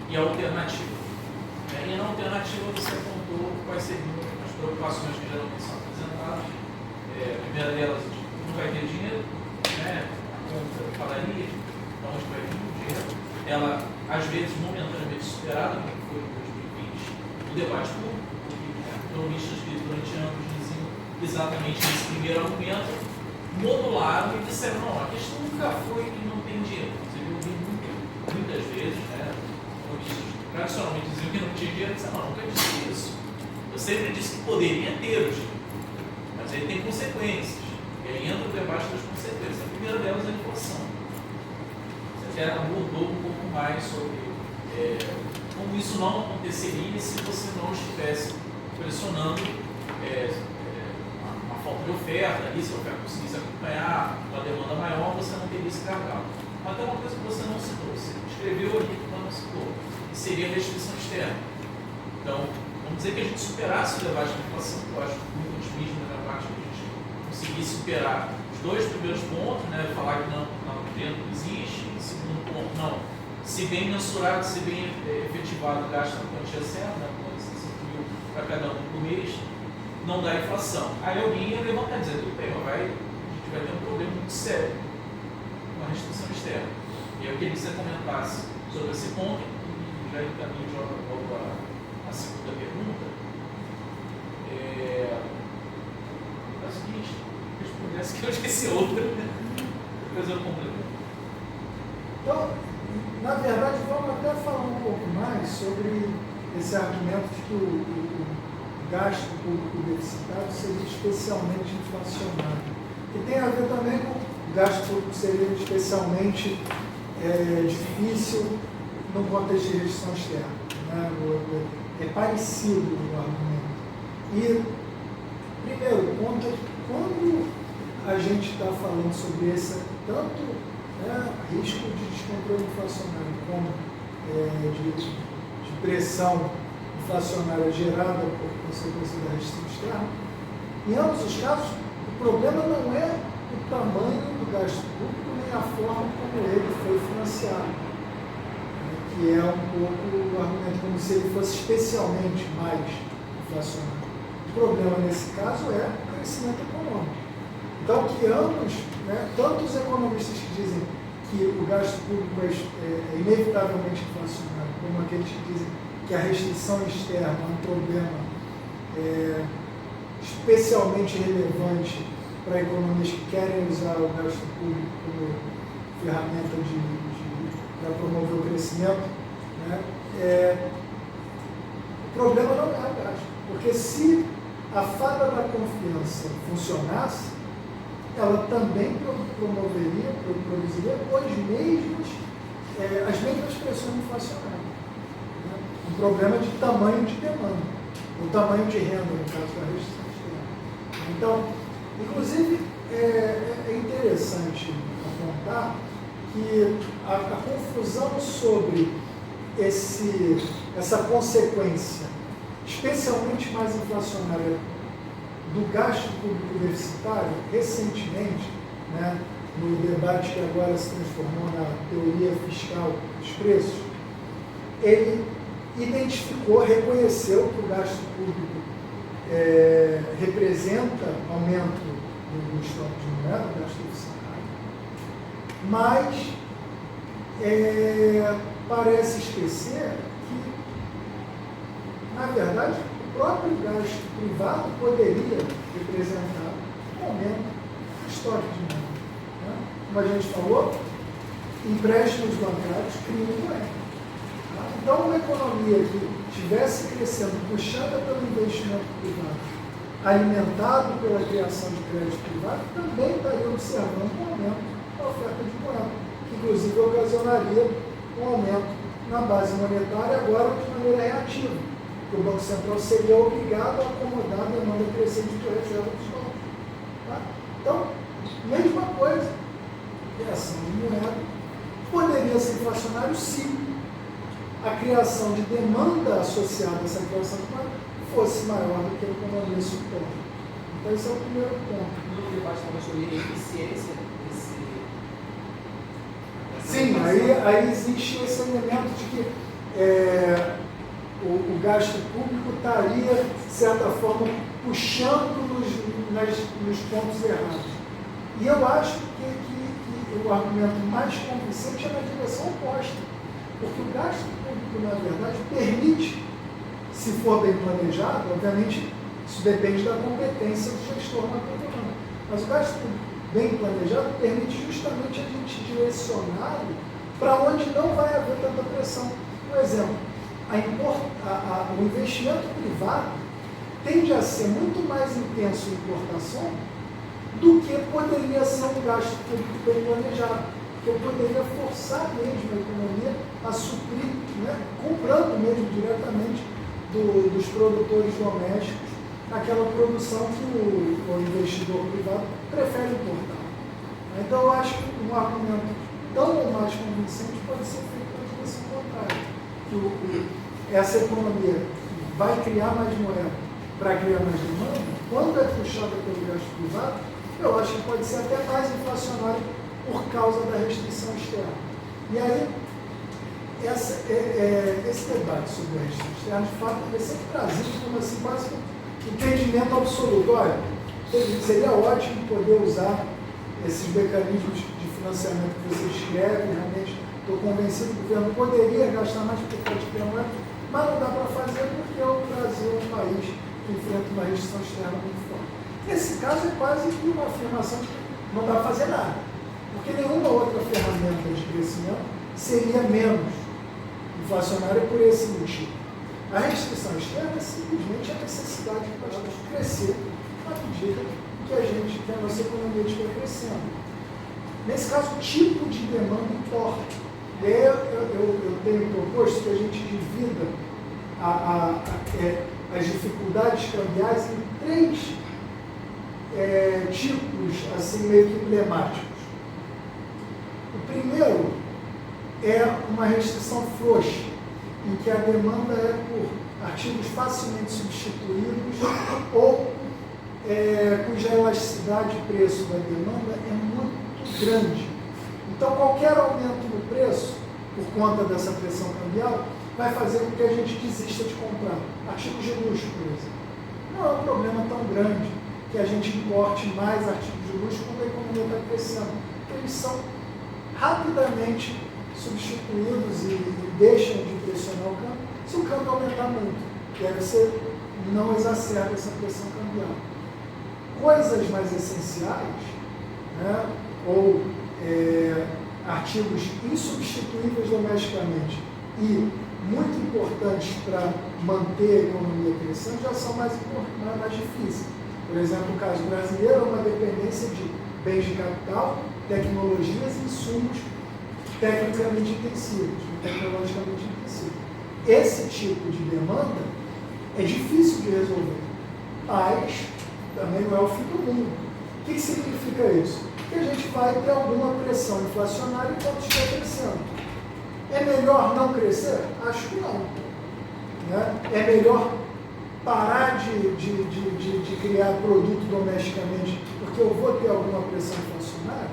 e a alternativa. E na alternativa você apontou quais seriam as preocupações que geralmente são apresentadas. A primeira delas, não vai ter dinheiro, a conta falaria, de onde vai vir o dinheiro. Ela, às vezes, momentaneamente superada, como foi em do debate público. Economistas que durante anos diziam exatamente esse primeiro argumento, modularam e disseram, não, a questão nunca foi que não tem dinheiro. Você ouviu muitas vezes, né, economistas tradicionalmente diziam que não tinha dinheiro, disseram, não, nunca disse isso. Eu sempre disse que poderia ter o dinheiro, mas aí tem consequências. E aí entra o debate das consequências. A primeira delas é a inflação. Você até abordou um pouco mais sobre como isso não aconteceria se você não estivesse pressionando uma falta de oferta, ali, se a oferta conseguisse acompanhar uma demanda maior, você não teria esse gargalo. Mas tem uma coisa que você não citou, você escreveu ali que não citou, que seria a restrição externa. Então, vamos dizer que a gente superasse o debate da inflação, que eu acho muito otimismo da minha parte que a gente conseguisse superar os dois primeiros pontos, né, falar que não existe, e segundo ponto, não, se bem mensurado, se bem efetivado, gasta a quantia certa, né, para cada um por mês, não dá inflação. Aí alguém ia levantar e dizer, tudo bem, mas a gente vai ter um problema muito sério com a restrição externa. E eu queria que você comentasse sobre esse ponto, e já encaminho logo a segunda pergunta. É o seguinte, respondesse que eu esqueci outra, depois eu complemento. Então, na verdade, vamos até falar um pouco mais sobre esse argumento de que o gasto público deficitário seria especialmente inflacionário. E tem a ver também com o gasto público seria especialmente difícil no contexto de restrição externa. Né? É parecido o argumento. E, primeiro ponto é que quando a gente está falando sobre esse tanto risco de descontrole inflacionário como de pressão inflacionária gerada por consequência da restrição externa, em ambos os casos, o problema não é o tamanho do gasto público nem a forma como ele foi financiado, que é um pouco o argumento como se ele fosse especialmente mais inflacionário. O problema nesse caso é o crescimento econômico. Então, que ambos, tanto os economistas que dizem que o gasto público é inevitavelmente inflacionário, como aqueles que dizem que a restrição externa é um problema especialmente relevante para economias que querem usar o gasto público como ferramenta para promover o crescimento, o problema não é o gasto, porque se a fada da confiança funcionasse, ela também produziria as mesmas pressões inflacionárias. Um problema de tamanho de demanda, o tamanho de renda, no caso da restrição externa. Então, inclusive, é interessante apontar que a confusão sobre essa consequência, especialmente mais inflacionária, do gasto público deficitário, recentemente, no debate que agora se transformou na teoria fiscal dos preços, ele reconheceu que o gasto público representa aumento do estoque de moeda, do gasto deficitário, mas parece esquecer que, na verdade, o próprio gasto privado poderia representar um aumento do estoque de moeda. Como a gente falou, empréstimos bancários criam moeda. Então, uma economia que estivesse crescendo, puxada pelo investimento privado, alimentado pela criação de crédito privado, também estaria observando um aumento da oferta de moeda, que inclusive ocasionaria um aumento na base monetária, agora de maneira reativa, porque o Banco Central seria obrigado a acomodar a demanda crescente de reserva dos bancos. Então, mesma coisa, criação de moeda poderia ser inflacionário se a criação de demanda associada a essa criação de moeda fosse maior do que a economia suporta. Então, esse é o primeiro ponto. No debate também sobre eficiência Sim, aí existe esse elemento de que o gasto público estaria, de certa forma, puxando nos pontos errados. E eu acho que o argumento mais convincente é na direção oposta, porque o gasto público, na verdade, permite se for bem planejado, obviamente, isso depende da competência do gestor macroeconômico. Mas o gasto bem planejado permite justamente a gente direcioná-lo para onde não vai haver tanta pressão. Por exemplo, o investimento privado tende a ser muito mais intenso em importação do que poderia ser um gasto público bem planejado, que eu poderia forçar mesmo a economia a suprir, né, comprando mesmo diretamente dos produtores domésticos aquela produção que o investidor privado prefere importar. Então eu acho que um argumento tão ou mais convincente pode ser feito na direção contrária, que essa economia vai criar mais moeda para criar mais demanda, quando é puxada pelo gasto privado, eu acho que pode ser até mais inflacionário por causa da restrição externa. E aí, esse debate sobre a restrição externa, de fato, vai ser trazido como assim, quase um entendimento absoluto. Olha, seria ótimo poder usar esses mecanismos de financiamento que você escreve, realmente estou convencido que o governo poderia gastar mais por causa de moeda, mas não dá para fazer porque o Brasil é um país que enfrenta uma restrição externa muito forte. Nesse caso é quase que uma afirmação de que não dá para fazer nada, porque nenhuma outra ferramenta de crescimento seria menos inflacionária por esse motivo. A restrição externa é simplesmente a necessidade de nós crescer à medida que a nossa economia estiver crescendo. Nesse caso, o tipo de demanda importa. E aí eu tenho proposto que a gente divida as dificuldades cambiais em 3 tipos assim, meio que emblemáticos. O primeiro é uma restrição frouxa, em que a demanda é por artigos facilmente substituídos ou cuja elasticidade de preço da demanda é muito grande. Então, qualquer aumento no preço, por conta dessa pressão cambial, vai fazer com que a gente desista de comprar artigos de luxo, por exemplo. Não é um problema tão grande que a gente importe mais artigos de luxo quando a economia está crescendo, porque eles são rapidamente substituídos e deixam de pressionar o câmbio se o câmbio aumentar muito. E aí você não exacerba essa pressão cambial. Coisas mais essenciais, né, ou artigos insubstituíveis domesticamente e muito importantes para manter a economia crescendo já são mais difíceis. Por exemplo, no caso brasileiro, é uma dependência de bens de capital, tecnologias e insumos tecnicamente intensivos, tecnologicamente intensivos. Esse tipo de demanda é difícil de resolver, mas também não é o fim do mundo. O que significa isso? Que a gente vai ter alguma pressão inflacionária enquanto estiver crescendo. É melhor não crescer? Acho que não. Né? É melhor parar de criar produto domesticamente porque eu vou ter alguma pressão inflacionária?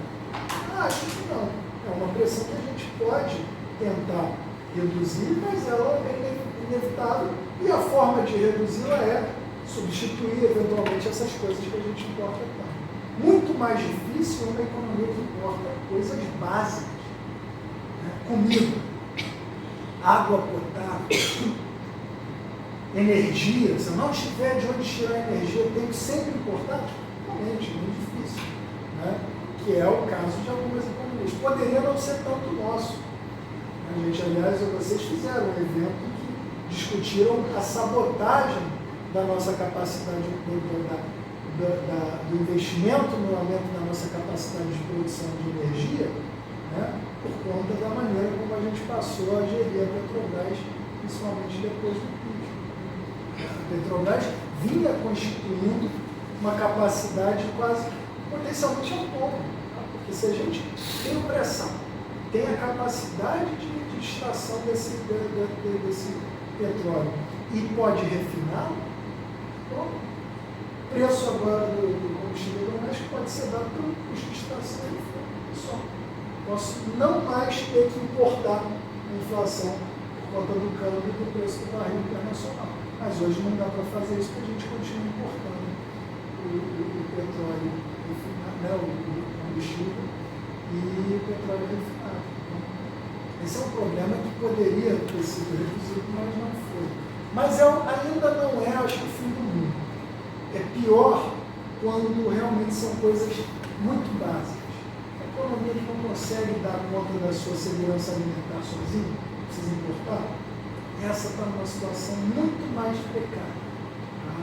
Acho que não. É uma pressão que a gente pode tentar reduzir, mas ela é inevitável e a forma de reduzi-la é substituir eventualmente essas coisas que a gente importa tanto. Muito mais difícil é uma economia que importa coisas básicas, né? Comida, água potável, energia. Se eu não tiver de onde tirar energia, eu tenho que sempre importar? Realmente, é muito difícil, né? Que é o caso de algumas economias. Poderia não ser tanto nosso. A gente, aliás, vocês fizeram um evento que discutiram a sabotagem da nossa capacidade do investimento no aumento da nossa capacidade de produção de energia, né, por conta da maneira como a gente passou a gerir a Petrobras, principalmente depois do PIB. A Petrobras vinha constituindo uma capacidade quase potencialmente autônoma, tá? Porque se a gente tem pressão, tem a capacidade de extração desse petróleo e pode refiná-lo, então, o preço agora do combustível doméstico pode ser dado pelo custo de extração só. Posso não mais ter que importar a inflação por conta do câmbio e do preço do barril internacional. Mas hoje não dá para fazer isso porque a gente continua importando o petróleo refinado, né, o combustível e o petróleo refinado. Então, esse é um problema que poderia ter sido reduzido, mas não foi. Mas ainda não é, acho que, o fim do mundo. É pior quando realmente são coisas muito básicas. A economia que não consegue dar conta da sua segurança alimentar sozinha, precisa importar, essa está numa situação muito mais precária. Tá?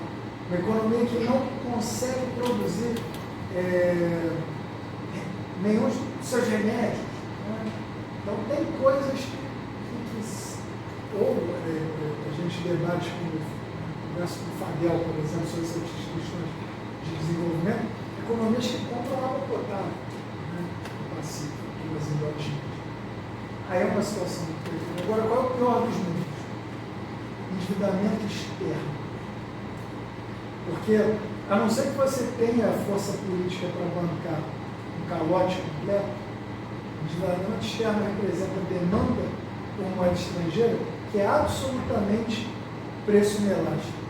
Uma economia que não consegue produzir nenhum dos seus remédios. Né? Então, tem coisas que a gente debate conversa com o Fadel, por exemplo, sobre essas questões de desenvolvimento, economias que compram água potável, né, no Pacífico, aqui nas Indochinas. Aí é uma situação muito perigosa. Agora, qual é o pior dos mundos? Endividamento externo. Porque, a não ser que você tenha a força política para bancar um calote completo, endividamento externo representa demanda por moeda estrangeira, que é absolutamente preço inelástico.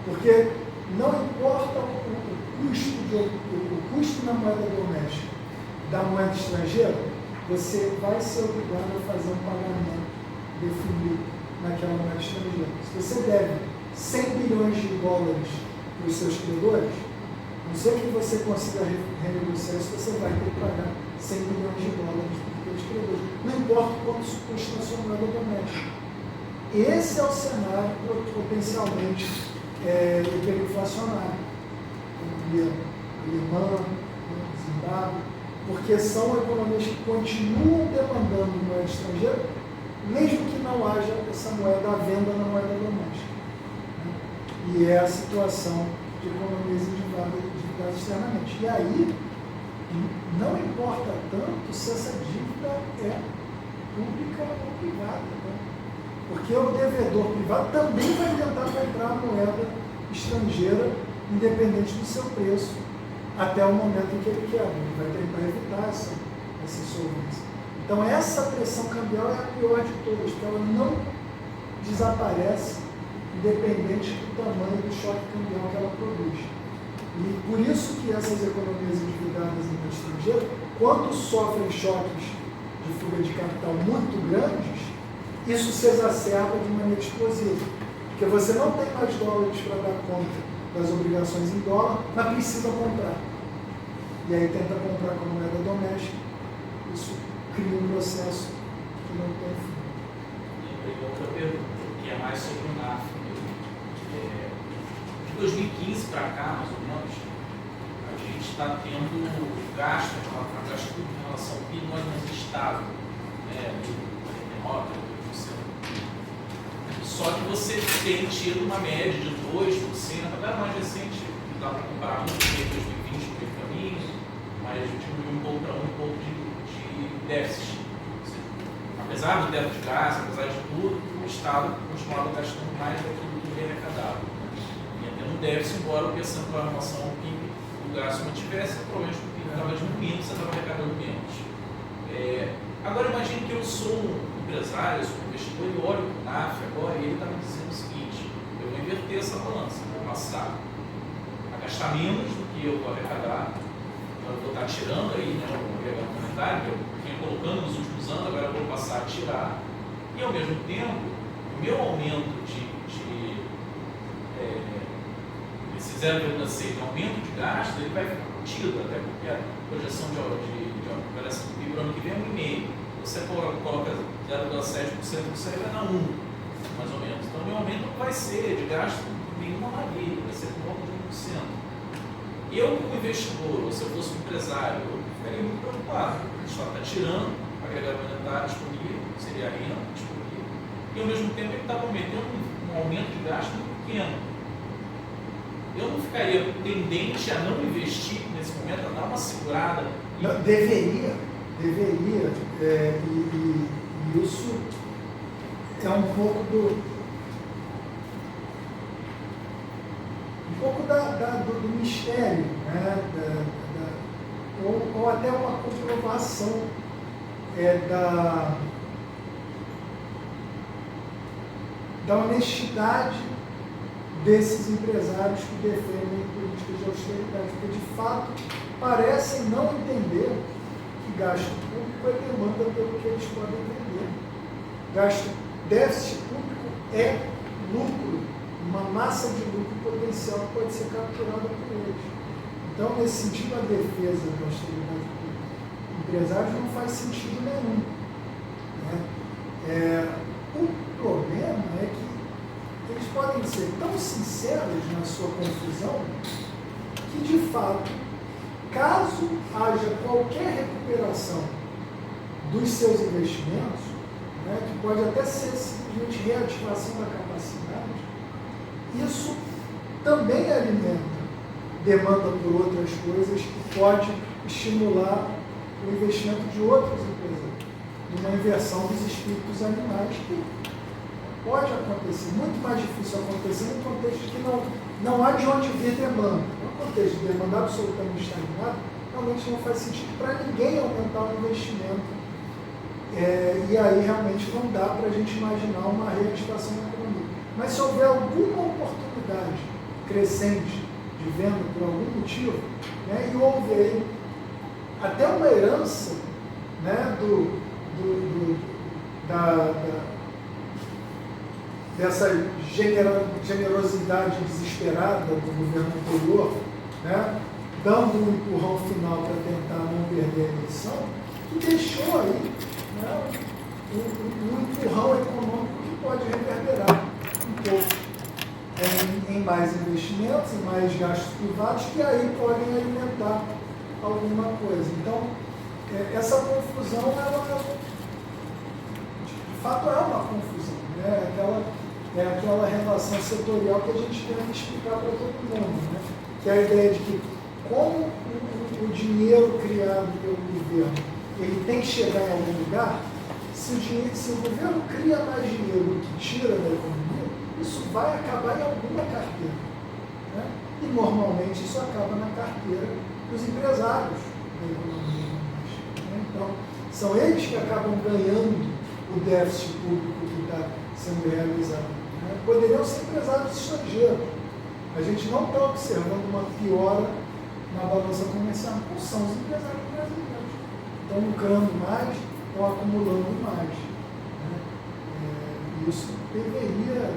Porque não importa o custo na moeda doméstica da moeda estrangeira, você vai ser obrigado a fazer um pagamento definido naquela moeda estrangeira. Se você deve 100 bilhões de dólares para os seus credores, não sei que você consiga renegociar isso, você vai ter que pagar 100 bilhões de dólares para os credores. Não importa quanto isso custa na sua moeda doméstica. Esse é o cenário potencialmente hiperinflacionário. Economia alemã, Zimbábue, porque são economias que continuam demandando moeda estrangeira, mesmo que não haja essa moeda à venda na moeda doméstica. Né? E é a situação de economias endividadas externamente. E aí, não importa tanto se essa dívida é pública ou privada. Né? Porque o devedor privado também vai tentar comprar moeda estrangeira, independente do seu preço, até o momento em que ele quebra. Ele vai tentar evitar essa insolvência. Então, essa pressão cambial é a pior de todas, porque ela não desaparece, independente do tamanho do choque cambial que ela produz. E por isso que essas economias endividadas no estrangeiro, quando sofrem choques de fuga de capital muito grandes, isso se exacerba de maneira explosiva. Porque você não tem mais dólares para dar conta das obrigações em dólar, mas precisa comprar. E aí tenta comprar com moeda doméstica. Isso cria um processo que não tem fim. Lembrei outra pergunta, que é mais sobre o NAFTA. De 2015 para cá, mais ou menos, a gente está tendo gasto, a gasto público em relação ao PIB mais estável, né, só que você tem tido uma média de 2%, até mais recente, dá para comparar muito bem 2020 com o caminho, mas a gente diminuiu um pouco para um pouco de déficit. Apesar do teto de gasto, apesar de tudo, o Estado continuava gastando mais daquilo que ele arrecadava. Ia tendo um déficit, embora o percentual em relação ao PIB o gasto mantivesse, provavelmente o PIB estava diminuindo, você estava arrecadando menos. Agora imagine que eu sou um empresário, sou um investidor e olho para o NAF agora e ele está me dizendo o seguinte: eu vou inverter essa balança, vou passar a gastar menos do que eu vou arrecadar, então eu vou estar tirando aí, né, o agregado monetário, que eu vinha colocando nos últimos anos, agora eu vou passar a tirar, e ao mesmo tempo, o meu aumento esse 0,6 de aumento de gasto, ele vai ficar contido, até porque a projeção de variação do PIB no ano que vem é 1,5%. Você coloca 0,7%, você vai dar 1%, mais ou menos. Então, o meu aumento não vai ser de gasto nenhuma maravilha, vai ser por volta de 1%. Eu, como investidor, ou se eu fosse um empresário, eu ficaria muito preocupado. O Estado está tirando, agregado monetário disponível, seria a renda disponível, e ao mesmo tempo ele está prometendo um aumento de gasto muito pequeno. Eu não ficaria tendente a não investir nesse momento, a dar uma segurada? Não, deveria, e isso é um pouco do mistério, né? Ou até uma comprovação da honestidade desses empresários que defendem políticas de austeridade, porque de fato parecem não entender que gasto público é demanda pelo que eles podem vender. Déficit público é lucro, uma massa de lucro potencial que pode ser capturada por eles. Então, nesse sentido, a defesa da austeridade pública empresários não faz sentido nenhum. Né? O problema é que eles podem ser tão sinceros na sua confusão que, de fato, caso haja qualquer recuperação dos seus investimentos, né, que pode até ser simplesmente reativação da capacidade, isso também alimenta demanda por outras coisas que pode estimular o investimento de outras empresas, de uma inversão dos espíritos animais que pode acontecer, muito mais difícil acontecer no contexto que não há de onde vir demanda. No contexto de demanda absolutamente estagnada, realmente não faz sentido para ninguém aumentar o investimento. E aí realmente não dá para a gente imaginar uma reativação da economia. Mas se houver alguma oportunidade crescente de venda por algum motivo, né, e houve aí até uma herança, né, dessa generosidade desesperada do governo anterior, né, dando um empurrão final para tentar não perder a eleição, que deixou aí, né, um empurrão econômico que pode reverberar um pouco em mais investimentos, em mais gastos privados, que aí podem alimentar alguma coisa. Então, essa confusão, ela, de fato, é uma confusão, né? Aquela relação setorial que a gente tenta explicar para todo mundo, né? Que é a ideia de que, como o dinheiro criado pelo governo, ele tem que chegar em algum lugar, se o governo cria mais dinheiro do que tira da economia, isso vai acabar em alguma carteira. Né? E, normalmente, isso acaba na carteira dos empresários da economia. Né? Então, são eles que acabam ganhando o déficit público que está sendo realizado. Né? Poderiam ser empresários estrangeiros. A gente não está observando uma piora na balança comercial. Não são os empresários brasileiros. Estão lucrando mais, estão acumulando mais. Né? Isso deveria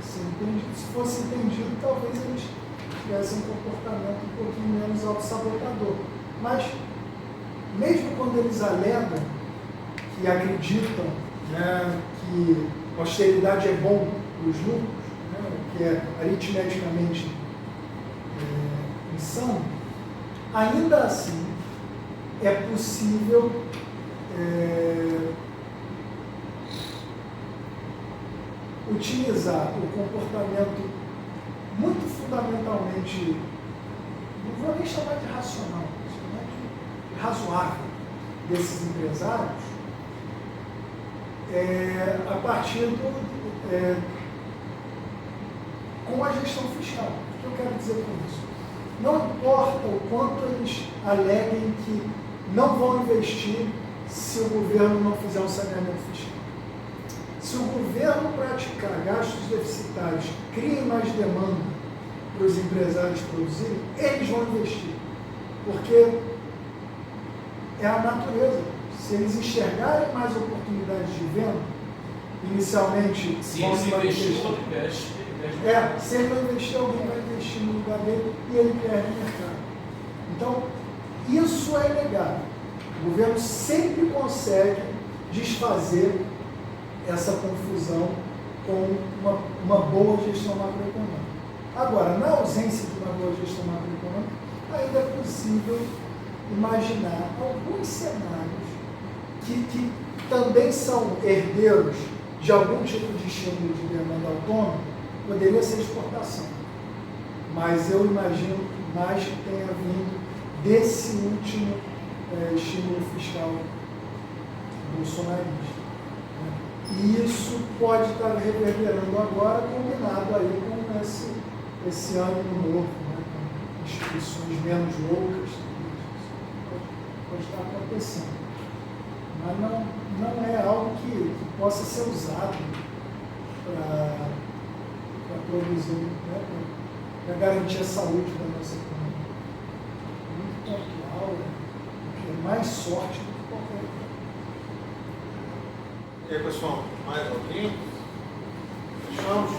ser entendido. Se fosse entendido, talvez eles tivessem um comportamento um pouquinho menos autossabotador. Mas, mesmo quando eles alegam que acreditam, né, que austeridade é bom para os lucros, né, que é aritmeticamente insano, ainda assim é possível utilizar o comportamento muito fundamentalmente, não vou nem chamar de racional, vou chamar de razoável desses empresários, a partir com a gestão fiscal. O que eu quero dizer com isso? Não importa o quanto eles aleguem que não vão investir se o governo não fizer um saneamento fiscal. Se o governo praticar gastos deficitários, criem mais demanda para os empresários produzirem, eles vão investir. Porque é a natureza. Se eles enxergarem mais oportunidades de venda, inicialmente vão se investir. Se ele não investir, alguém vai investir no lugar dele e ele perde o mercado. Então, isso é inegável. O governo sempre consegue desfazer essa confusão com uma boa gestão macroeconômica. Agora, na ausência de uma boa gestão macroeconômica, ainda é possível imaginar alguns cenários que também são herdeiros de algum tipo de estímulo de demanda autônoma. Poderia ser exportação, mas eu imagino mais que tenha vindo desse último estímulo fiscal bolsonarista. E isso pode estar reverberando agora, combinado aí com esse ânimo novo, né, com instituições menos loucas. Pode estar acontecendo. Mas não é algo que possa ser usado para produzir, né, para garantir a saúde da nossa economia. Muito pontual, é mais sorte do que qualquer coisa. E aí, pessoal, mais alguém? Fechamos?